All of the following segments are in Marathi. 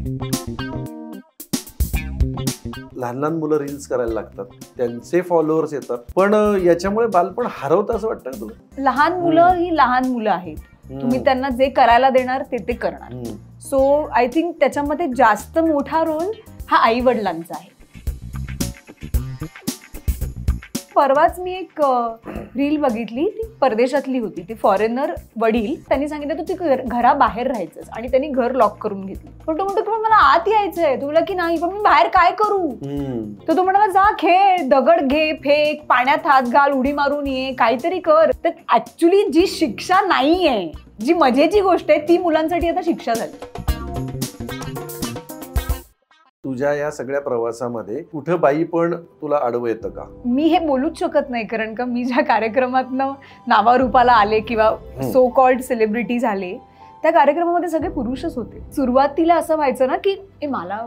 लहान लहान मुलं रील्स करायला लागतात, त्यांचे फॉलोअर्स येतात, पण याच्यामुळे बालपण हरवतं असं वाटतं तुला? लहान मुलं ही लहान मुलं आहेत, तुम्ही त्यांना जे करायला देणार ते करणार. सो आय थिंक त्याच्यामध्ये जास्त मोठा रोल हा आई वडिलांचा आहे. परवाच मी एक रील बघितली, ती परदेशातली होती. ती फॉरेनर वडील, त्यांनी सांगितलं तू ती घराबाहेर राहायचंस आणि त्यांनी घर लॉक करून घेतलं. पण तो म्हणतो की मला आत यायचंय. तुला की नाही, पण मी बाहेर काय करू? तर तो म्हणाला जा खेळ, दगड घे, फेक, पाण्यात हात घाल, उडी मारून ये, काहीतरी कर. तर ऍक्च्युली जी शिक्षा नाहीये, जी मजेची गोष्ट आहे, ती मुलांसाठी आता शिक्षा झाली. तुझ्या या सगळ्या प्रवासामध्ये कुठं बाई पण तुला आडवं येतं का? मी हे बोलूच शकत नाही, कारण का मी ज्या कार्यक्रमातनं नावारूपाला आले किंवा सो कॉल्ड सेलिब्रिटी झाले, त्या कार्यक्रमामध्ये सगळे पुरुषच होते. सुरुवातीला असं व्हायचं ना की मला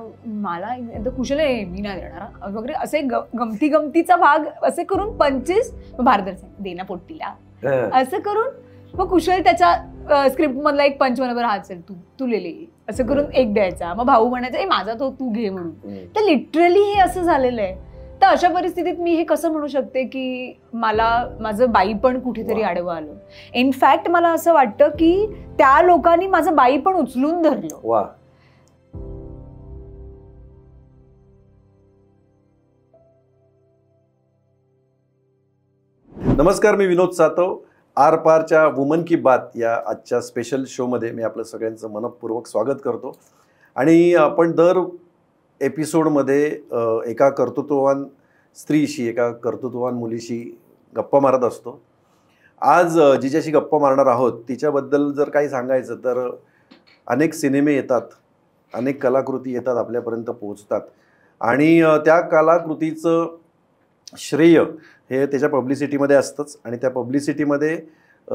कुशल आहे, मी नाही देणार वगैरे, असे गमतीचा भाग असे करून 25 भारत देना पोट्टीला असं करून, मग कुशल त्याच्या स्क्रिप्ट मधला एक पंच म्हणा, हा चल तू लिहिले असं करून एक द्यायचा. मग भाऊ म्हणायचा माझा तो तू घे म्हणून. तर लिटरली हे असं झालेलं आहे. तर अशा परिस्थितीत मी हे कसं म्हणू शकते की मला माझं बाई पण कुठेतरी आडवं आलं. इनफॅक्ट मला असं वाटतं की त्या लोकांनी माझं बाई पण उचलून धरलं. वा. नमस्कार, मी विनोद सातव. आर पारच्या वुमन की बात या आजच्या स्पेशल शोमध्ये मी आपलं सगळ्यांचं मनपूर्वक स्वागत करतो. आणि आपण दर एपिसोडमध्ये एका कर्तृत्ववान स्त्रीशी, एका कर्तृत्ववान मुलीशी गप्पा मारत असतो. आज जिच्याशी गप्पा मारणार आहोत तिच्याबद्दल जर काही सांगायचं तर अनेक सिनेमे येतात, अनेक कलाकृती येतात, आपल्यापर्यंत पोहोचतात आणि त्या कलाकृतीचं श्रेय हे त्याच्या पब्लिसिटीमध्ये असतंच. आणि त्या पब्लिसिटीमध्ये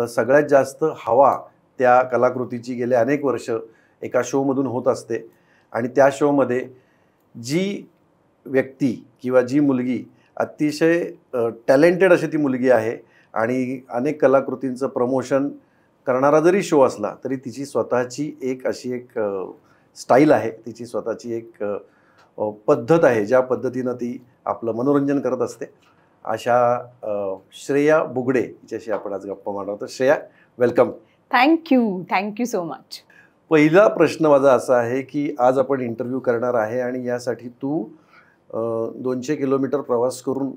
सगळ्यात जास्त हवा त्या कलाकृतीची गेले अनेक वर्ष एका शोमधून होत असते. आणि त्या शोमध्ये जी व्यक्ती किंवा जी मुलगी अतिशय टॅलेंटेड अशी ती मुलगी आहे आणि अनेक कलाकृतींचं प्रमोशन करणारा जरी शो असला तरी तिची स्वतःची एक अशी एक स्टाईल आहे, तिची स्वतःची एक पद्धत आहे, ज्या पद्धतीनं ती आपलं मनोरंजन करत असते. अशा श्रेया बुगडे हिच्याशी आपण आज गप्पा मारणार आहोत. Shreya, welcome. Thank you so much. पहिला प्रश्न माझा असा आहे की आज आपण इंटरव्ह्यू करणार आहे आणि यासाठी तू 200 किलोमीटर प्रवास करून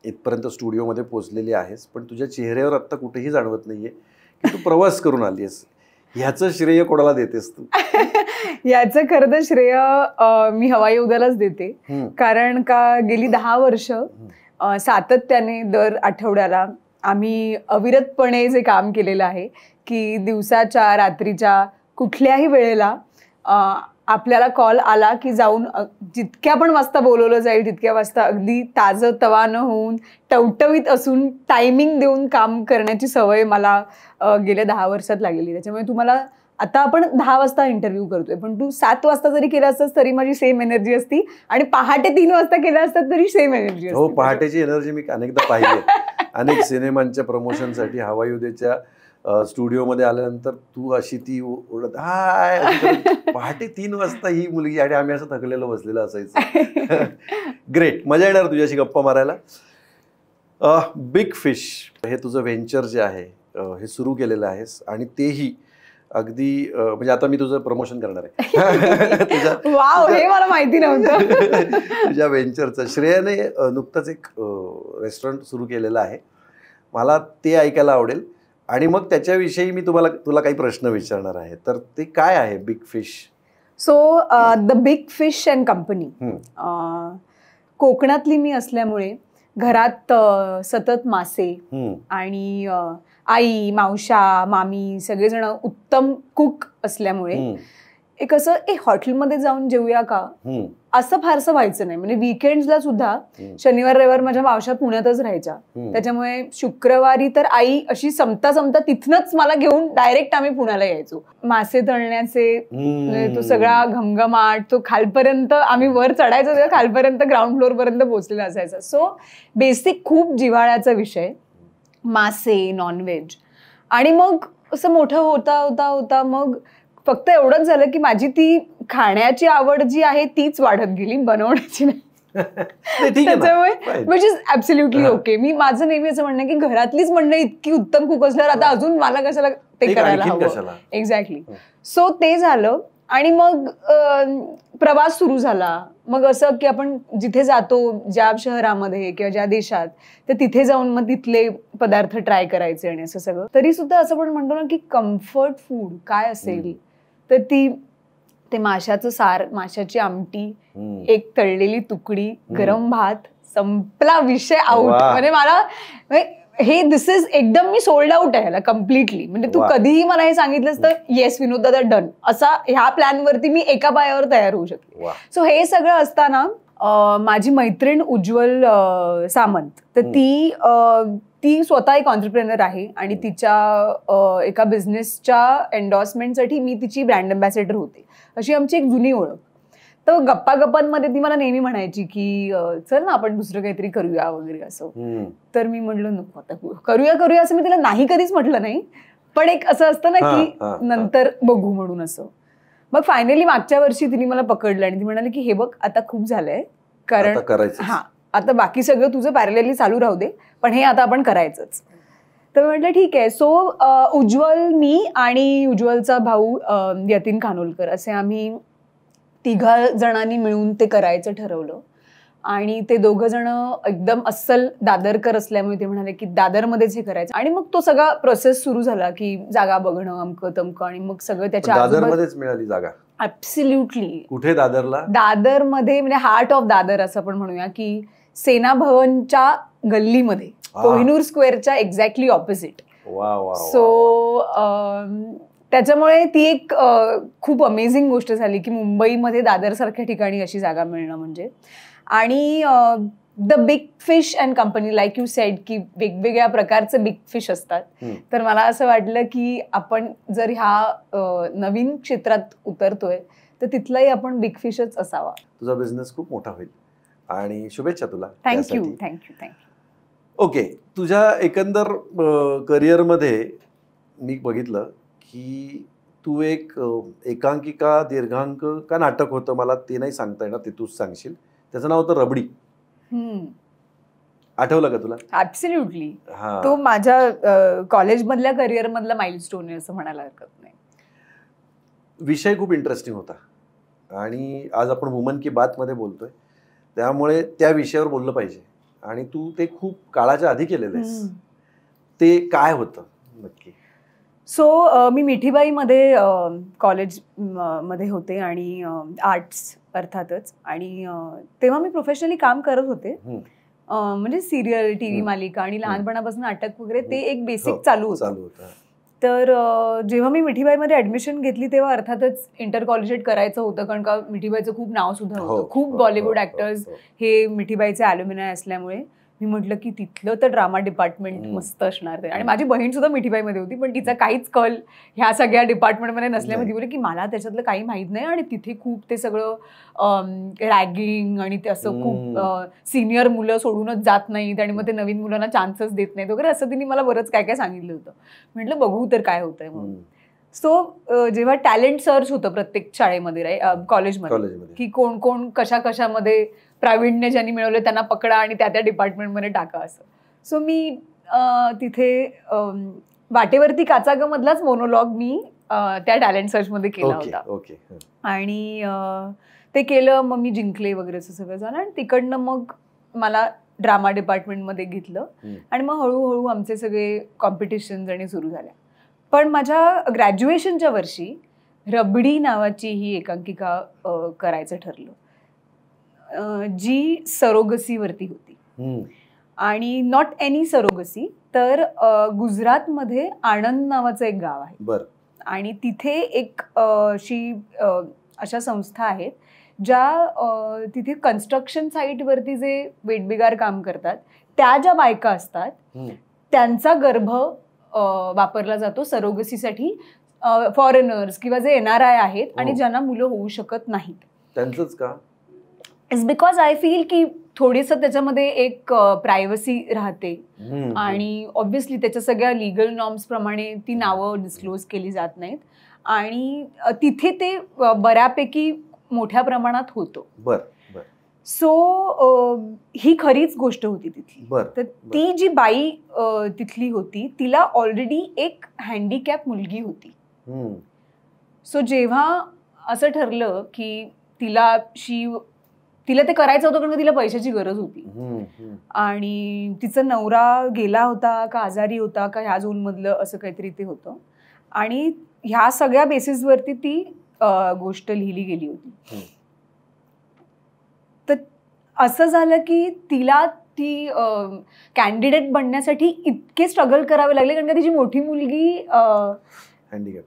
इथपर्यंत स्टुडिओमध्ये पोहोचलेली आहेस, पण तुझ्या चेहऱ्यावर आत्ता कुठेही जाणवत नाहीये की तू प्रवास करून आली आहेस. ह्याचं श्रेय कोणाला देतेस तू? याचं खरं तर श्रेय मी हवाई उद्यालाच देते. कारण का गेली 10 वर्ष सातत्याने दर आठवड्याला आम्ही अविरतपणे जे काम केलेलं आहे की दिवसाच्या रात्रीच्या कुठल्याही वेळेला आपल्याला कॉल आला की जाऊन जितक्या पण वाजता बोलवलं जाईल तितक्या वाजता अगदी ताजं तवानं होऊन टवटवीत असून टायमिंग देऊन काम करण्याची सवय मला गेल्या 10 वर्षात लागलेली. त्याच्यामुळे तुम्हाला आता आपण 10 वाजता इंटरव्ह्यू करतोय, पण तू 7 वाजता जरी केला असतास तरी माझी सेम एनर्जी असती आणि पहाटे 3 वाजता केला असतात तरी सेम एनर्जी असते. हो, पहाटेची एनर्जी मी अनेकदा पाहिली. अनेक सिनेमांच्या प्रमोशनसाठी हवाई उद्याच्या स्टुडिओमध्ये आल्यानंतर तू अशी ती ओढत हाय पहाटे 3 वाजता ही मुलगी आणि आम्ही असं थकलेलं बसलेलं असायचं. ग्रेट, मजा येणार तुझ्याशी गप्पा मारायला. बिग फिश हे तुझं व्हेंचर जे आहे हे सुरू केलेलं आहेस आणि तेही अगदी म्हणजे आता मी तुझं प्रमोशन करणार आहे. वाव, हे मला माहिती नव्हतं. तुझ्या व्हेंचरचं. श्रेयाने नुकतंच एक रेस्टॉरंट सुरू केलेलं आहे, मला ते ऐकायला आवडेल आणि मग त्याच्याविषयी मी तुला काही प्रश्न विचारणार आहे. तर ते काय आहे big fish? So the big fish and company. कोकणातली मी असल्यामुळे घरात सतत मासे आणि आई, मावशा, मामी सगळेजण उत्तम कुक असल्यामुळे एक असं हॉटेलमध्ये जाऊन जेवूया का असं फारसं व्हायचं नाही. म्हणजे वीकेंड्सला सुद्धा शनिवार रविवार माझ्या मावशा पुण्यातच राहायच्या, त्याच्यामुळे शुक्रवारी तर आई अशी संपता तिथनच मला घेऊन डायरेक्ट आम्ही पुण्याला यायचो. मासे तळण्याचे तो सगळा घमघमाट, तो खालपर्यंत आम्ही वर चढायचो तेव्हा खालपर्यंत ग्राउंड फ्लोअर पर्यंत पोहोचलेला असायचा. सो बेसिक खूप जिव्हाळ्याचा विषय मासे, नॉनव्हेज. आणि मग असं मोठं होता होता होता मग फक्त एवढंच झालं की माझी ती खाण्याची आवड जी आहे तीच वाढत गेली, बनवण्याची नाही. त्याच्यामुळे विच इज ऍब्सोल्युटली ओके. मी माझं नेहमी असं म्हणणं की घरातलीच मंडळी इतकी उत्तम कुक असल्यावर आता अजून मला कशाला ते करायला हवं. एक्झॅक्टली. सो ते झालं आणि मग प्रवास सुरू झाला. मग असं की आपण जिथे जातो, ज्या शहरामध्ये किंवा ज्या देशात, तर तिथे जाऊन मग तिथले पदार्थ ट्राय करायचे आणि असं सगळं. तरी सुद्धा असं पण म्हणतो ना की कम्फर्ट फूड काय असेल तर ते माशाचं सार, माशाची आमटी, एक तळलेली तुकडी, गरम भात, संपला विषय आउट. म्हणजे मला हे दिस इज एकदम मी सोल्ड आउट आहे ह्याला कम्प्लिटली. म्हणजे तू कधीही मला हे सांगितलंस तर येस विनोद दादा डन, असा ह्या प्लॅन वरती मी एका पायावर तयार होऊ शकते. सो हे सगळं असताना माझी मैत्रीण उज्ज्वल सामंत, तर ती स्वतः एक ऑन्टरप्रेनर आहे आणि तिच्या एका बिझनेसच्या एन्डॉर्समेंटसाठी मी तिची ब्रँड अँबॅसेडर होते. अशी आमची एक जुनी ओळख. तर गप्पा गप्पांमध्ये ती मला नेहमी म्हणायची की चल ना आपण दुसरं काहीतरी करूया वगैरे असं. तर मी म्हटलं नको आता करूया असं मी तिला नाही कधीच म्हटलं नाही, पण एक असं असतं ना की नंतर बघू म्हणून असं. मग फायनली मागच्या वर्षी तिने मला पकडलं आणि ती म्हणाली की हे बघ आता खूप झालंय, कारण आता बाकी सगळं तुझं पॅरलली चालू राहू दे, पण हे आता आपण करायचंच. तर म्हटलं ठीक आहे. सो उज्ज्वल, मी आणि उज्ज्वलचा भाऊ यतीन खानोलकर असे आम्ही 3 जणांनी मिळून ते करायचं ठरवलं. आणि ते 2 जण एकदम अस्सल दादरकर असल्यामुळे ते म्हणाले की दादरमध्येच हे करायचं. आणि मग तो सगळा प्रोसेस सुरू झाला की जागा बघणं, अमकं तमकं. आणि मग सगळं त्याच्या दादरमध्येच मिळाली जागा. ऍब्सोल्युटली. कुठे दादरला? दादरमध्ये, म्हणजे हार्ट ऑफ दादर असं आपण म्हणूया की सेना भवनच्या गल्लीमध्ये, कोहिनूर स्क्वेअरच्या एक्झॅक्टली ऑपोजिट. सो त्याच्यामुळे ती एक खूप अमेझिंग गोष्ट झाली की मुंबईमध्ये दादर सारख्या ठिकाणी अशी जागा मिळणं म्हणजे. आणि the big fish and company, like you sed की वेगवेगळ्या प्रकारचे बिग फिश असतात. तर मला असं वाटलं की आपण जर ह्या नवीन क्षेत्रात उतरतोय तर तिथलाही आपण बिग फिशच असावा. तुझा बिझनेस खूप मोठा होईल आणि शुभेच्छा तुला. थँक्यू. ओके, तुझ्या एकंदर करिअरमध्ये मी बघितलं की तू एक एकांकिका, दीर्घांक का नाटक होतं मला ते नाही सांगता येणार, ते तूच सांगशील. त्याचं नाव होतं रबडी. आठवलं का तुला? ऍब्सोल्युटली. तो माझ्या कॉलेजमधल्या करिअर मधला माइलस्टोन आहे असं म्हणायला हरकत नाही. विषय खूप इंटरेस्टिंग होता आणि आज आपण वुमन की बात मध्ये बोलतोय, त्यामुळे त्या विषयावर बोललं पाहिजे. आणि तू ते खूप काळाच्या आधी केलेलं आहेस. ते काय होतं नक्की? सो मी मिठीबाईमध्ये कॉलेज मध्ये होते आणि आर्ट्स अर्थातच. आणि तेव्हा मी प्रोफेशनली काम करत होते, म्हणजे सिरियल, टीव्ही मालिका आणि लहानपणापासून नाटक वगैरे ते एक बेसिक चालू होतं. तर जेव्हा मी मिठीबाईमध्ये ऍडमिशन घेतली तेव्हा अर्थातच इंटर कॉलेजिएट करायचं होतं, कारण का मिठीबाईचं खूप नाव सुद्धा होतं. खूप बॉलिवूड ऍक्टर्स हे मिठीबाईचे ॲल्युमिनाय असल्यामुळे मी म्हटलं की तिथलं तर ड्रामा डिपार्टमेंट मस्त असणार. आणि माझी बहीण सुद्धा मिठीबाईमध्ये होती, पण तिचा काहीच कल ह्या सगळ्या डिपार्टमेंटमध्ये नसल्यामुळे ती बोलली की मला त्याच्यातलं काही माहीत नाही आणि तिथे खूप ते सगळं रॅगिंग आणि ते असं खूप सिनियर मुलं सोडूनच जात नाहीत आणि मग ते नवीन मुलांना चान्सेस देत नाहीत वगैरे असं तिने मला बरंच काय काय सांगितलं होतं. म्हटलं बघू तर काय होतंय म्हणून. सो जेव्हा टॅलेंट सर्च होतं प्रत्येक शाळेमध्ये, कॉलेजमध्ये, की कोण कोण कशा कशामध्ये प्रावीण्य ज्यांनी मिळवलं त्यांना पकडा आणि त्या डिपार्टमेंटमध्ये टाका असं. सो मी तिथे वाटेवरती काचाग मधलाच मोनोलॉग मी त्या टॅलेंट सर्चमध्ये केला होता. आणि ते केलं, मग मी जिंकले वगैरे असं सगळं झालं. आणि तिकडनं मग मला ड्रामा डिपार्टमेंटमध्ये घेतलं आणि मग हळूहळू आमचे सगळे कॉम्पिटिशन्स आणि सुरू झाल्या. पण माझ्या ग्रॅज्युएशनच्या वर्षी रबडी नावाची ही एकांकिका करायचं ठरलं, जी सरोगसीवरती होती. आणि नॉट एनी सरोगसी, तर गुजरातमध्ये आणंद नावाचं एक गाव आहे आणि तिथे एक अशा संस्था आहेत ज्या तिथे कन्स्ट्रक्शन साईटवरती जे वेठबिगार काम करतात त्या ज्या बायका असतात त्यांचा गर्भ वापरला जातो सरोगसीसाठी. फॉरेनर्स किंवा जे NRI आहेत आणि ज्यांना मुलं होऊ शकत नाहीत त्यांचंच का? इट्स बिकॉज आय फील की थोडीसं त्याच्यामध्ये एक प्रायव्हसी राहते आणि ऑब्व्हियसली त्याच्या सगळ्या लिगल नॉर्म्स प्रमाणे ती नावं डिस्क्लोज केली जात नाहीत. आणि तिथे ते बऱ्यापैकी मोठ्या प्रमाणात होतं. बरं. सो ही खरीच गोष्ट होती तिथली. तर ती जी बाई तिथली होती तिला ऑलरेडी एक हँडिकॅप मुलगी होती. सो जेव्हा असं ठरलं की तिला ते करायचं होतं कारण तिला पैशाची गरज होती आणि तिचा नवरा गेला होता का आजारी होता का ह्या झोनमधलं असं काहीतरी ते होतं आणि ह्या सगळ्या बेसिसवरती ती गोष्ट लिहिली गेली होती. तर असं झालं की तिला ती कॅन्डिडेट बनण्यासाठी इतके स्ट्रगल करावे लागले कारण का तिची मोठी मुलगी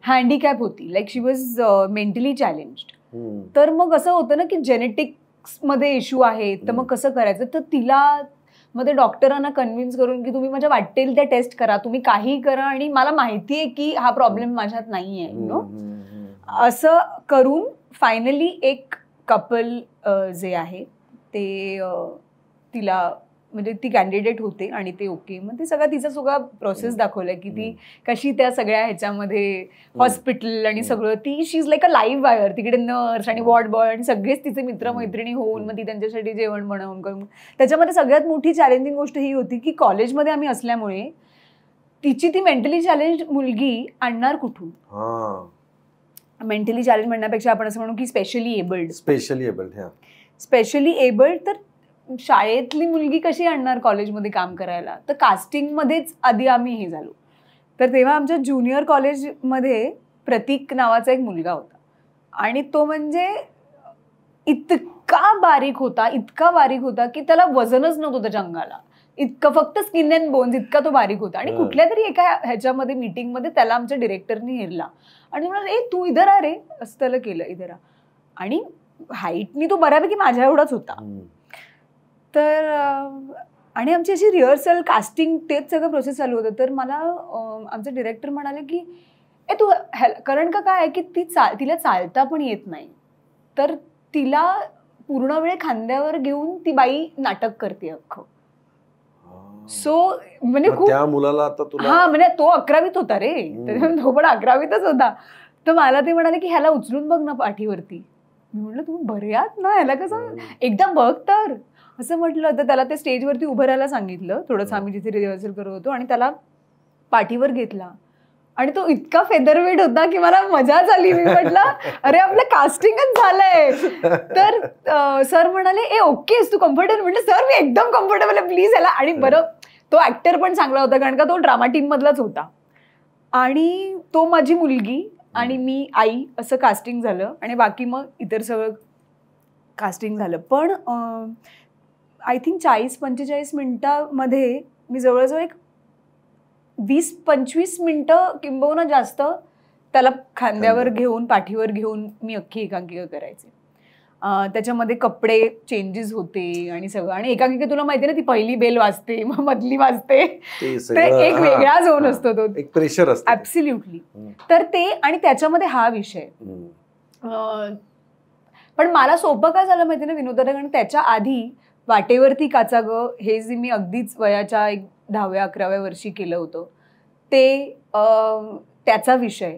हँडिकॅप होती. Like she was mentally challenged. तर मग असं होतं ना की जेनेटिक्स मध्ये इश्यू आहे तर मग कसं करायचं. तर तिला मध्ये डॉक्टरांना कन्व्हिन्स करून की तुम्ही माझ्या वाटेल त्या टेस्ट करा, तुम्ही काहीही करा आणि मला माहिती आहे की हा प्रॉब्लेम माझ्यात नाहीये नो. असं करून फायनली एक कपल जे आहे ते तिला म्हणजे ती कॅन्डिडेट होते आणि ते ओके. मग ते सगळं तिचा सगळा प्रोसेस दाखवलाय की ती कशी त्या सगळ्या ह्याच्यामध्ये हॉस्पिटल आणि सगळं ती she is like a live wire. तिकडे नर्स आणि वॉर्ड बॉय आणि सगळेच तिचे मित्रमैत्रिणी होऊन मग ती त्यांच्यासाठी जेवण बनवून करून. त्याच्यामध्ये सगळ्यात मोठी चॅलेंजिंग गोष्ट ही होती की कॉलेजमध्ये आम्ही असल्यामुळे तिची ती मेंटली चॅलेंज मुलगी आणणार कुठून. मेंटली चॅलेंज म्हणण्यापेक्षा आपण असं म्हणू की स्पेशली एबल्ड. तर शाळेतली मुलगी कशी आणणार कॉलेजमध्ये काम करायला. तर कास्टिंगमध्येच आधी आम्ही हे झालो. तर तेव्हा आमच्या ज्युनियर कॉलेजमध्ये प्रतीक नावाचा एक मुलगा होता आणि तो म्हणजे इतका बारीक होता की त्याला वजनच नव्हतं त्याच्या अंगाला. इतकं फक्त स्किन अँड बोन्स इतका तो बारीक होता. आणि कुठल्या तरी एका ह्याच्यामध्ये मीटिंगमध्ये त्याला आमच्या डिरेक्टरनी हेरला आणि म्हणाला ए तू इधर आ रे असं त्याला केलं इधर आ. आणि हाईटनी तो बऱ्यापैकी माझ्या एवढाच होता. तर आणि आमची अशी रिहर्सल कास्टिंग तेच सगळं प्रोसेस चालू होतं. तर मला आमचे डिरेक्टर म्हणाले की ए तू कारण का काय आहे की तिला चालता पण येत नाही. तर तिला पूर्ण वेळ खांद्यावर घेऊन ती बाई नाटक करते अख्खं. सो म्हणजे खूप त्या मुलाला आता हा म्हणजे तो 11वीत होता रे. त्याच्यामुळे तो पण 11वीतच होता. तर मला ते म्हणाले की ह्याला उचलून बघ ना पाठीवरती. मी म्हटलं तुम्ही बरे आहात ना, ह्याला कसं एकदा बघ तर असं म्हटलं. तर त्याला ते स्टेजवरती उभं राहायला सांगितलं थोडंसं आम्ही जिथे रिहर्सल करत होतो आणि त्याला पाठीवर घेतला आणि तो इतका फेदरवेट होता की मला मजाच आली. मी म्हटलं अरे आपलं कास्टिंगच झालंय. तर सर म्हणाले ए ओकेस तू कम्फर्टेबल. म्हटलं सर मी एकदम कम्फर्टेबल आहे प्लीज याला. आणि बरं तो ऍक्टर पण चांगला होता कारण का तो ड्रामा टीम मधलाच होता आणि तो माझी मुलगी आणि मी आई असं कास्टिंग झालं आणि बाकी मग इतर सगळं कास्टिंग झालं. पण आय थिंक 40-45 मिनिटामध्ये मी जवळजवळ एक 20-25 मिनिटं किंबहुना जास्त त्याला खांद्यावर घेऊन पाठीवर घेऊन मी अख्खी एकांकिका करायचे. त्याच्यामध्ये कपडे चेंजेस होते आणि सगळं. आणि एकांकिका तुला माहिती ना ती पहिली बेल वाजते मग मधली वाजते. ते एक वेगळा झोन असतो तो, एक प्रेशर असतं ऍब्सोल्युटली. तर ते आणि त्याच्यामध्ये हा विषय पण मला सोपं का झालं माहिती ना विनोदाला. कारण त्याच्या आधी वाटेवरती काचा ग हे जे मी अगदीच वयाच्या 10व्या-11व्या वर्षी केलं होतं ते त्याचा विषय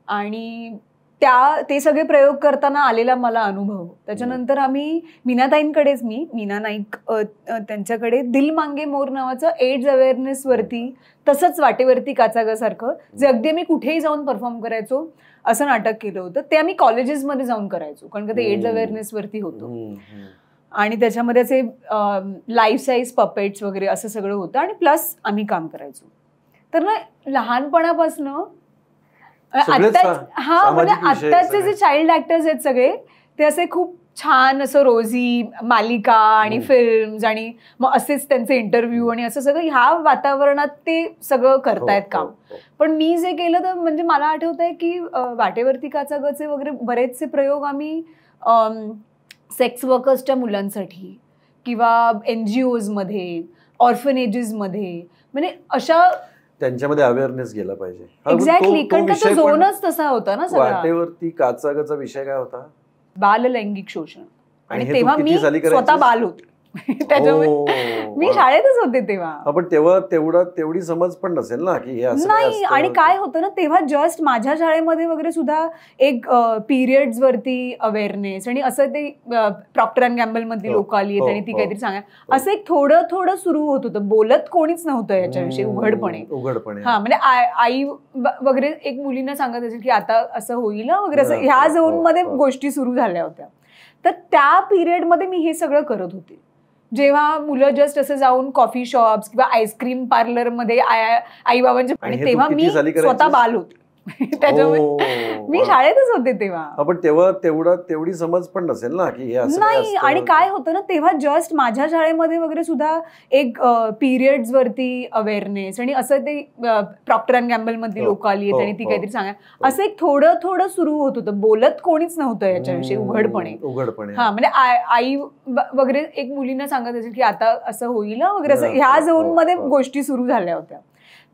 आणि ते सगळे प्रयोग करताना आलेला मला अनुभव. त्याच्यानंतर आम्ही मीनाताईंकडेच मीना नाईक त्यांच्याकडे दिल मांगे मोर नावाचं एड्स अवेअरनेस वरती तसंच वाटेवरती काचा ग सारखं जे अगदी आम्ही कुठेही जाऊन परफॉर्म करायचो असं नाटक केलं होतं. ते आम्ही कॉलेजेसमध्ये जाऊन करायचो कारण का ते एड्स अवेअरनेस वरती होतं आणि त्याच्यामध्ये असे लाईफ साईज पपेट्स वगैरे असं सगळं होतं आणि प्लस आम्ही काम करायचो. तर ना लहानपणापासून म्हणजे आत्ताचे जे चाइल्ड ऍक्टर्स आहेत सगळे ते असे खूप छान असं रोजी मालिका आणि फिल्म्स आणि मग असेच त्यांचे इंटरव्ह्यू आणि असं सगळं ह्या वातावरणात ते सगळं करतायत काम. पण मी जे केलं तर म्हणजे मला आठवत आहे की वाटेवरती काचा गचे वगैरे बरेचसे प्रयोग आम्ही सेक्स वर्कर्सच्या मुलांसाठी किंवा NGOs मध्ये ऑर्फनेजेसमध्ये म्हणजे अशा त्यांच्यामध्ये अवेअरनेस गेला पाहिजे. एक्झॅक्टली कारण का तो झोनच तसा होता ना सगळा. वाटेवरती काचागाचा विषय काय होता? बाल लैंगिक शोषण. आणि तेव्हा मी स्वतः बाल होते त्याच्यामुळे मी शाळेतच होते तेव्हा. आपण तेवढी समज पण नसेल ना की हे असं नाही. आणि काय होतं ना, तेव्हा जस्ट माझ्या शाळेमध्ये वगैरे सुद्धा एक पिरियड्स वरती अवेअरनेस आणि असं ते प्रॉक्टर अँड गॅम्बल मधली लोक आली आणि ती काहीतरी सांगा, असं एक थोडं सुरू होत होतं. बोलत कोणीच नव्हतं याच्याविषयी उघडपणे. हा, म्हणजे आई वगैरे एक मुलींना सांगत असेल की आता असं होईल वगैरे, असं ह्या झोन मध्ये गोष्टी सुरू झाल्या होत्या. तर त्या पिरियडमध्ये मी हे सगळं करत होते. जेव्हा मुलं जस्ट असं जाऊन कॉफी शॉप्स किंवा आईस्क्रीम पार्लर मध्ये आई बाबांचे, आणि तेव्हा मी स्वतः बाल होते. त्याच्यामुळे मी शाळेतच होते तेव्हा. आपण तेवढी समज पण नसेल ना की हे असं नाही. आणि काय होतं ना, तेव्हा जस्ट माझ्या शाळेमध्ये वगैरे सुद्धा एक पिरियड्स वरती अवेअरनेस आणि असं ते प्रॉक्टर अँड गॅम्बल मधली लोक आली आणि ती काहीतरी सांगा, असं एक थोडं सुरू होत होतं. बोलत कोणीच नव्हतं याच्याविषयी उघडपणे. हा, म्हणजे आई वगैरे एक मुलींना सांगत असेल की आता असं होईल वगैरे, असं ह्या झोन मध्ये गोष्टी सुरू झाल्या होत्या.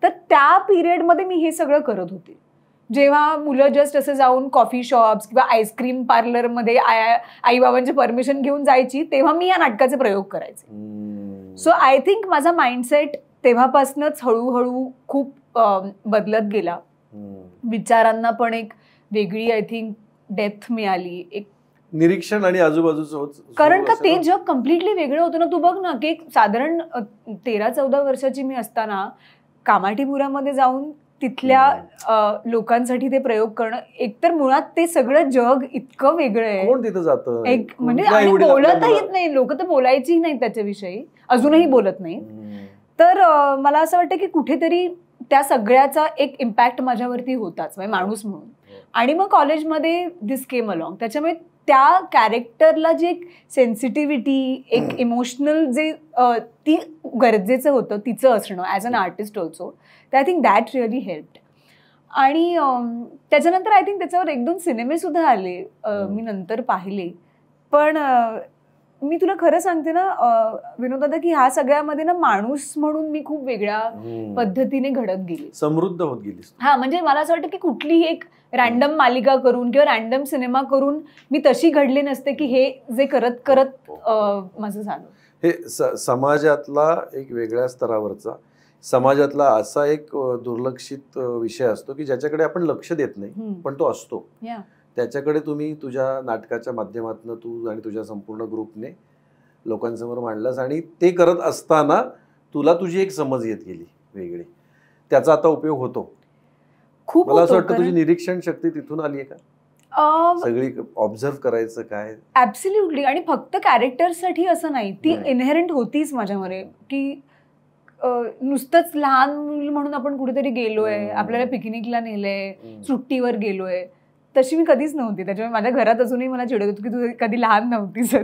तर त्या पिरियडमध्ये मी हे सगळं करत होते. जेव्हा मुलं जस्ट असं जाऊन कॉफी शॉप्स किंवा आईस्क्रीम पार्लर मध्ये आई बाबांची परमिशन घेऊन जायची, तेव्हा मी या नाटकाचे प्रयोग करायचे. सो आय थिंक माझा माइंडसेट तेव्हापासूनच हळूहळू खूप बदलत गेला. विचारांना पण एक वेगळी आय थिंक डेप्थ मिळाली, एक निरीक्षण आणि आजूबाजूचं होत. कारण का ते जग कम्प्लिटली वेगळं होतं ना. तू बघ ना की साधारण 13-14 वर्षाची मी असताना कामाठीपुरामध्ये जाऊन तिथल्या लोकांसाठी ते प्रयोग करणं, एकतर मुळात ते सगळं जग इतकं वेगळं आहे. कोण तिथं जातं, एक म्हणजे आणि बोलतही येत नाही, लोक तर बोलायचीही नाही त्याच्याविषयी, अजूनही बोलत नाही. तर मला असं वाटतं की कुठेतरी त्या सगळ्याचा एक इम्पॅक्ट माझ्यावरती होताच, म्हणजे माणूस म्हणून. आणि मग कॉलेजमध्ये दिस केम अलॉंग. त्याच्यामुळे त्या कॅरेक्टरला जी एक सेन्सिटिव्हिटी, एक इमोशनल जे ती गरजेचं होतं तिचं असणं ॲज अन आर्टिस्ट ऑल्सो, तर I think that really helped. आणि त्याच्यानंतर आय थिंक त्याच्यावर 1-2 सिनेमे सुद्धा आले, मी नंतर पाहिले. पण मी तुला खरं सांगते ना विनोद दादा, की ह्या सगळ्यामध्ये ना माणूस म्हणून मी खूप वेगळ्या पद्धतीने घडत गेली, समृद्ध होत गेली. हा, म्हणजे मला असं वाटतं की कुठलीही एक रॅन्डम मालिका करून किंवा रॅन्डम सिनेमा करून मी तशी घडले नसते की हे जे करत करत माझं झालं. हे समाजातला एक वेगळ्या स्तरावरचा, समाजातला असा एक दुर्लक्षित विषय असतो की ज्याच्याकडे आपण लक्ष देत नाही, पण तो असतो. त्याच्याकडे तुम्ही तुझ्या नाटकाच्या माध्यमातून तू आणि तुझ्या संपूर्ण ग्रुपने लोकांसमोर मांडलास, आणि ते करत असताना तुला तुझी एक समज येत गेली वेगळी. त्याचा आता उपयोग होतो. खूप मला असं वाटतं तुझी निरीक्षण शक्ती तिथून आली आहे का, सगळी ऑब्झर्व करायचं काय? ऍब्सोल्युटली. आणि फक्त कॅरेक्टरसाठी असं नाही, ती इनहेरंट होतीच माझ्यामध्ये, की नुसतंच लहान मुल म्हणून आपण कुठेतरी गेलोय, आपल्याला पिकनिकला नेलंय, सुट्टीवर गेलोय, तशी मी कधीच नव्हती. त्याच्यामुळे माझ्या घरात अजूनही मला चिडत होतं की तू कधी लहान नव्हतीच,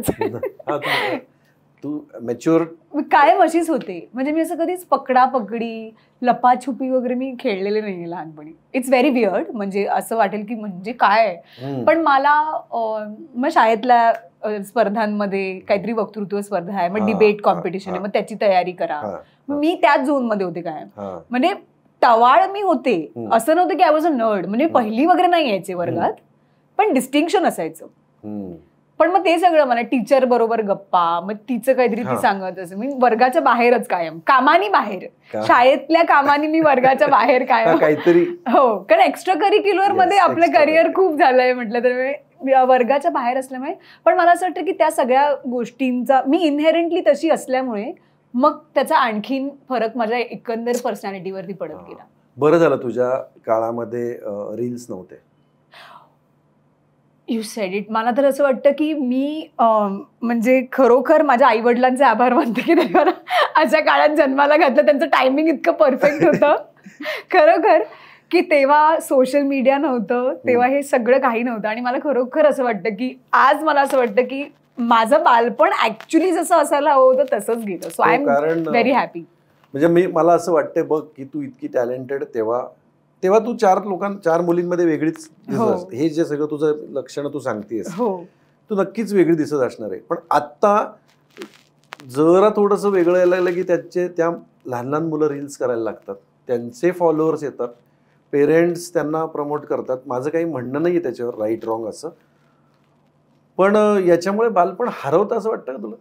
तू मॅच्युअर. कायम अशीच होते. म्हणजे मी असं कधीच पकडापकडी, लपाछुपी वगैरे मी खेळलेले नाहीये लहानपणी. इट्स व्हेरी वियर्ड, म्हणजे असं वाटेल की म्हणजे काय. पण मला मग शाळेतल्या स्पर्धांमध्ये काहीतरी वक्तृत्व स्पर्धा आहे, मग डिबेट कॉम्पिटिशन आहे, मग त्याची तयारी करा. मी त्याच झोन मध्ये होते काय. म्हणजे टवाळ मी होते, असं नव्हतं की आय वॉज अ नर्ड. म्हणजे पहिली वगैरे नाही यायचे वर्गात, पण डिस्टिंक्शन असायचं. पण मग ते सगळं मला टीचर बरोबर गप्पा, मग तिचं काहीतरी ती सांगत असं, मी वर्गाच्या बाहेरच कायम, कामानी बाहेर, शाळेतल्या कामानी मी वर्गाच्या बाहेर कायम काहीतरी. हो, कारण एक्स्ट्रा करिक्युलर मध्ये आपलं करिअर खूप झालंय म्हटलं तर वर्गाच्या बाहेर असल्यामुळे. पण मला असं वाटतं की त्या सगळ्या गोष्टींचा मी इनहेरंटली तशी असल्यामुळे मग त्याचा आणखीन फरक माझ्या एकंदर पर्सनॅलिटीवरती पडत गेला. बरं झालं तुझ्या काळामध्ये रील्स नव्हते. You sed it. मला तर असं वाटतं की मी म्हणजे खरोखर माझ्या आई वडिलांचे आभार मानते की त्यांनी मला अशा काळात जन्माला घातलं. त्यांचं टायमिंग इतकं परफेक्ट होतं खरोखर, की तेव्हा सोशल मीडिया नव्हतं, तेव्हा हे सगळं काही नव्हतं. आणि मला खरोखर असं वाटतं की आज मला असं वाटतं की माझं बालपण ऍक्च्युली जसं असायला हवं होतं तसंच गेलं. So I am very happy. म्हणजे मला असं वाटतं बघ की तू इतकी टॅलेंटेड तेव्हा तू 4 मुलींमध्ये वेगळीच दिसत. हे जे सगळं तुझं लक्षणं तू सांगतेस तू नक्कीच वेगळी दिसत असणार आहे. पण आता जरा थोडंसं वेगळं यायला लागलं की त्या लहान मुलं रील्स करायला लागतात, त्यांचे फॉलोअर्स येतात, पेरेंट्स त्यांना प्रमोट करतात. माझं काही म्हणणं नाही आहे त्याच्यावर राईट रॉंग असं, पण याच्यामुळे बालपण हरवतं असं वाटतं का तुला?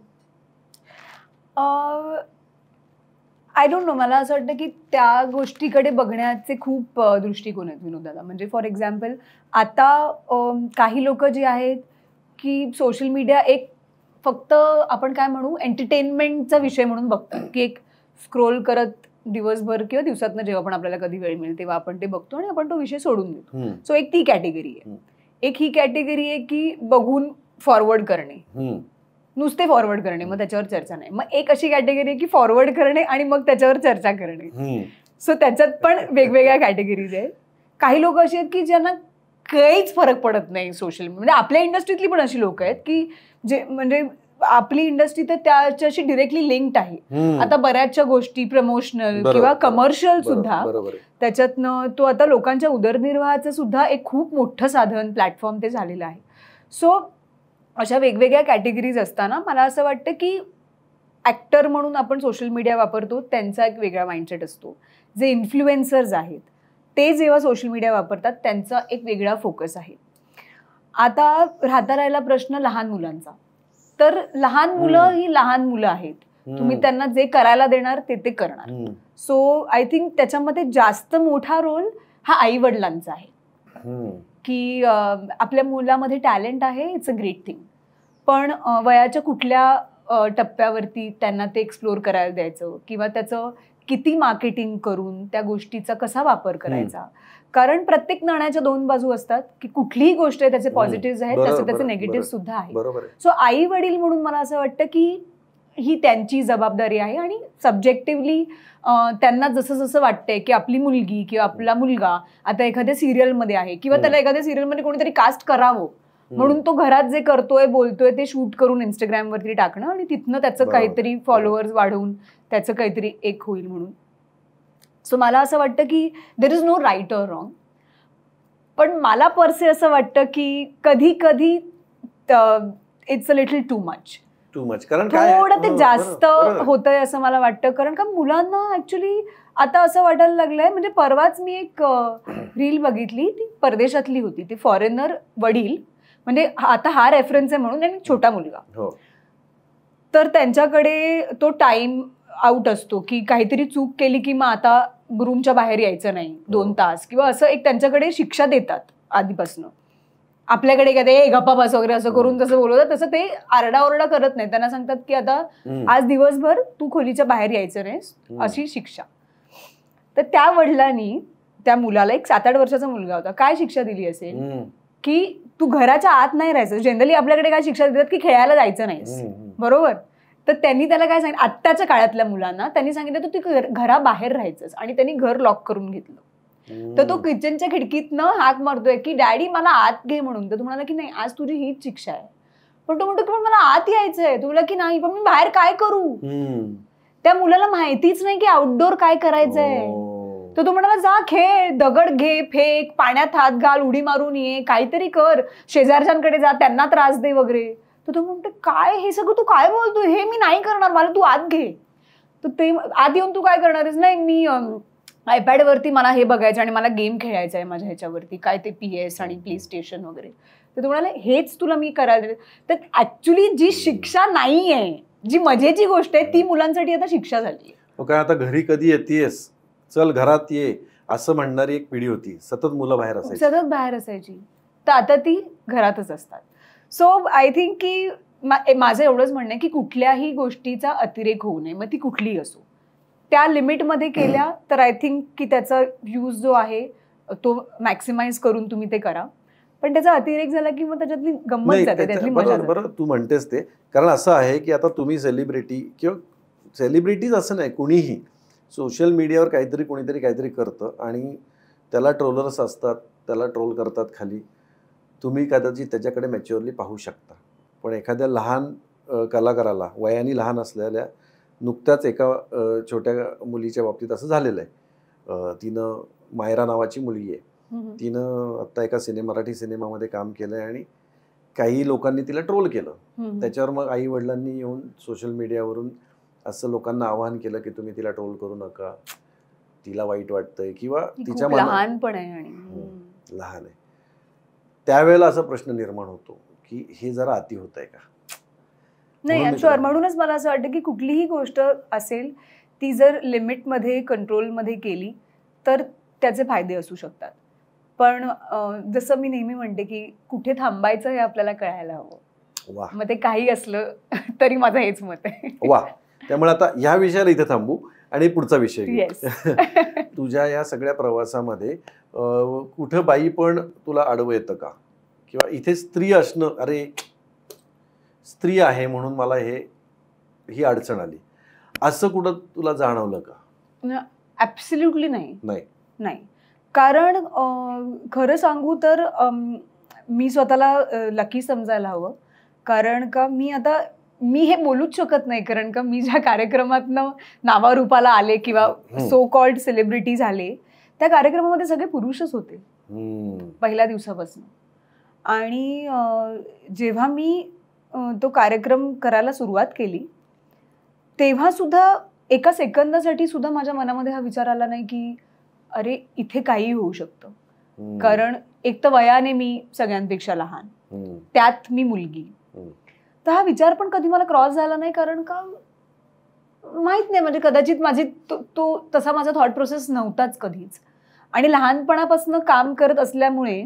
आय डोंट नो, मला असं वाटतं की त्या गोष्टीकडे बघण्याचे खूप दृष्टिकोन आहेत विनोदाला. म्हणजे फॉर एक्झाम्पल आता काही लोक जी आहेत की सोशल मीडिया एक फक्त आपण काय म्हणू एंटरटेनमेंटचा विषय म्हणून बघतात, की एक स्क्रोल करत दिवसभर किंवा दिवसातनं जेव्हा पण आपल्याला कधी वेळ मिळेल तेव्हा आपण ते बघतो आणि आपण तो विषय सोडून देतो. सो एक ती कॅटेगरी आहे. एक ही कॅटेगरी आहे की बघून फॉरवर्ड करणे, नुसते फॉरवर्ड करणे, मग त्याच्यावर चर्चा नाही. मग एक अशी कॅटेगरी आहे की फॉरवर्ड करणे आणि मग त्याच्यावर चर्चा करणे. सो त्याच्यात पण वेगवेगळ्या कॅटेगरीज आहेत. काही लोक अशी आहेत की ज्यांना काहीच फरक पडत नाही सोशल, म्हणजे आपल्या इंडस्ट्रीतली पण अशी लोक आहेत की जे म्हणजे आपली इंडस्ट्री तर त्याच्याशी डिरेक्टली लिंक्ड आहे. आता बऱ्याचशा गोष्टी प्रमोशनल किंवा कमर्शियल सुद्धा त्याच्यातनं तो आता लोकांच्या उदरनिर्वाहाचं सुद्धा एक खूप मोठं साधन प्लॅटफॉर्म ते झालेलं आहे. सो अशा वेगवेगळ्या कॅटेगरीज असताना मला असं वाटतं की ॲक्टर म्हणून आपण सोशल मीडिया वापरतो त्यांचा एक वेगळा माइंडसेट असतो. जे इन्फ्लुएन्सर्स आहेत ते जेव्हा सोशल मीडिया वापरतात त्यांचा एक वेगळा फोकस आहे. आता राहता राहिला प्रश्न लहान मुलांचा, तर लहान मुलं ही लहान मुलं आहेत. तुम्ही त्यांना जे करायला देणार ते करणार. सो आय थिंक त्याच्यामध्ये जास्त मोठा रोल हा आई वडिलांचा आहे की आपल्या मुलामध्ये टॅलेंट आहे, इट्स अ ग्रेट थिंग, पण वयाच्या कुठल्या टप्प्यावरती त्यांना ते एक्सप्लोर करायला द्यायचं किंवा त्याचं किती मार्केटिंग करून त्या गोष्टीचा कसा वापर करायचा. कारण प्रत्येक नाण्याच्या दोन बाजू असतात की कुठलीही गोष्ट आहे त्याचे पॉझिटिव्ह आहेत तसे त्याचे निगेटिव्ह सुद्धा आहेत. सो आई वडील म्हणून मला असं वाटतं की ही त्यांची जबाबदारी आहे आणि सब्जेक्टिव्हली त्यांना जसं जसं वाटतंय की आपली मुलगी किंवा आपला मुलगा आता एखाद्या सिरियलमध्ये आहे किंवा त्याला एखाद्या सिरियलमध्ये कोणीतरी कास्ट करावं म्हणून तो घरात जे करतोय बोलतोय ते शूट करून इंस्टाग्रामवरती टाकणं आणि तिथनं त्याचं काहीतरी फॉलोअर्स वाढवून त्याचं काहीतरी एक होईल म्हणून. सो मला असं वाटतं की there is no right or wrong, पण मला परसे असं वाटतं की कधी कधी it's a little too much, कारण थोडं ते जास्त होतंय असं मला वाटतं. कारण का मुलांना ऍक्च्युली आता असं वाटायला लागलंय, म्हणजे परवाच मी एक रील बघितली, ती परदेशातली होती, ती फॉरेनर वडील, म्हणजे आता हा रेफरन्स आहे म्हणून, आणि छोटा मुलगा, तर त्यांच्याकडे तो टाइम आउट असतो की काहीतरी चूक केली की मग आता रूमच्या बाहेर यायचं नाही 2 तास किंवा असं एक त्यांच्याकडे शिक्षा देतात आधीपासून. आपल्याकडे काय ते गप्पा बस वगैरे असं करून तसं बोलवतात, तसं ते आरडाओरडा करत नाही. त्यांना सांगतात की आता आज दिवसभर तू खोलीच्या बाहेर यायचं नाहीस, अशी शिक्षा. तर त्या वडिलांनी त्या मुलाला, एक 7-8 वर्षाचा मुलगा होता, काय शिक्षा दिली असेल की तू घराच्या आत नाही राहायचं. जनरली आपल्याकडे काय शिक्षा देतात की खेळायला जायचं नाहीस, बरोबर. तर त्यांनी त्याला काय सांगितलं, आत्ताच्या काळातल्या मुलांना त्यांनी सांगितलं तू घराबाहेर राहायचंच, आणि त्यांनी घर लॉक करून घेतलं. तर तो किचनच्या खिडकीतनं हाक मारतोय की डॅडी मला आत घे म्हणून. तर तुम्हाला की नाही आज तुझी हीच शिक्षा आहे. पण तो म्हणतो की मला आत यायचंय. तुला की नाही, पण मी बाहेर काय करू. त्या मुलाला माहितीच नाही की आउटडोर काय करायचंय. तर तो म्हणाला जा खेळ, दगड घे, फेक, पाण्यात हात घाल, उडी मारून ये, काहीतरी कर, शेजारच्यांकडे जा, त्यांना त्रास दे वगैरे. तर तो म्हणतो काय हे सगळं तू काय बोलतोय, हे मी नाही करणार, मला तू आत घे. तर ते आत येऊन तू काय करणार आहेस. नाही मी आयपॅडवरती मला हे बघायचं आणि मला गेम खेळायचा आहे माझ्या ह्याच्यावरती, काय ते PS आणि प्ले स्टेशन वगैरे. तर तू म्हणाले हेच तुला मी करायला देते. तर ऍक्च्युली जी शिक्षा नाही आहे, जी मजेची गोष्ट आहे, ती मुलांसाठी आता शिक्षा झाली आहे. काय आता घरी कधी येतेस, चल घरात ये, असं म्हणणारी एक पिढी होती. सतत मुलं बाहेर असायची. तर आता ती घरातच असतात. सो आय थिंक की माझं एवढंच म्हणणं आहे की कुठल्याही गोष्टीचा अतिरेक होऊ नये, मग ती कुठलीही असो. त्या लिमिटमध्ये केल्या तर आय थिंक की त्याचा यूज जो आहे तो मॅक्सिमाइज करून तुम्ही ते करा. पण त्याचा अतिरेक झाला की मग त्याच्यातली गंमत जाते, त्यातली मजा जाते. बरोबर तू म्हणतेस ते. कारण असं आहे की आता तुम्ही सेलिब्रिटी किंवा सेलिब्रिटीज असं नाही, कुणीही सोशल मीडियावर काहीतरी कोणीतरी काहीतरी करतं आणि त्याला ट्रोलर्स असतात, त्याला ट्रोल करतात खाली. तुम्ही कदाचित त्याच्याकडे मॅच्युअरली पाहू शकता. पण एखाद्या लहान कलाकाराला, वयाने लहान असलेल्या, नुकत्याच एका छोट्या मुलीच्या बाबतीत असं झालेलं आहे. तिनं मायरा नावाची मुलगी आहे, तिनं आत्ता एका मराठी सिनेमामध्ये काम केलं आहे आणि काही लोकांनी तिला ट्रोल केलं. त्याच्यावर मग आई वडिलांनी येऊन सोशल मीडियावरून असं लोकांना आवाहन केलं की तुम्ही तिला ट्रोल करू नका, तिला वाईट वाटतंय किंवा तिच्या लहानपण आहे आणि लहान आहे. त्यावेळेला असा प्रश्न निर्माण होतो की हे जरा अति होत आहे का. नाही, शुअर. म्हणूनच मला असं वाटतं की कुठलीही गोष्ट असेल ती जर लिमिटमध्ये कंट्रोलमध्ये केली तर त्याचे फायदे असू शकतात. पण जसं मी नेहमी म्हणते की कुठे थांबायचं हे आपल्याला कळायला हवं. मग ते काही असलं तरी माझं हेच मत आहे. वा, त्यामुळे आता ह्या विषयाला इथे थांबू आणि पुढचा विषय घेऊ. तुझ्या या सगळ्या प्रवासामध्ये कुठं बाई पण तुला आडवं येतं का, किंवा इथे स्त्री असणं, अरे स्त्री आहे म्हणून मला ही अडचण आली, असं कुठं तुला जाणवलं का? ऍब्सोल्युटली नाही. कारण खरं सांगू तर मी स्वतःला लकी समजायला हवं. कारण का मी हे बोलूच शकत नाही, कारण का मी ज्या कार्यक्रमातनं नावारूपाला आले किंवा सो कॉल्ड सेलिब्रिटी झाले त्या कार्यक्रमामध्ये सगळे पुरुषच होते पहिल्या दिवसापासून. आणि जेव्हा मी तो कार्यक्रम करायला सुरुवात केली तेव्हा सुद्धा एका सेकंदासाठी सुद्धा माझ्या मनामध्ये हा विचार आला नाही की अरे इथे काही होऊ शकतं. कारण एक तर वयाने मी सगळ्यांपेक्षा लहान, त्यात मी मुलगी. तर हा विचार पण कधी मला क्रॉस झाला नाही. कारण का माहित नाही, म्हणजे कदाचित माझी तो तसा माझा थॉट प्रोसेस नव्हताच कधीच. आणि लहानपणापासून काम करत असल्यामुळे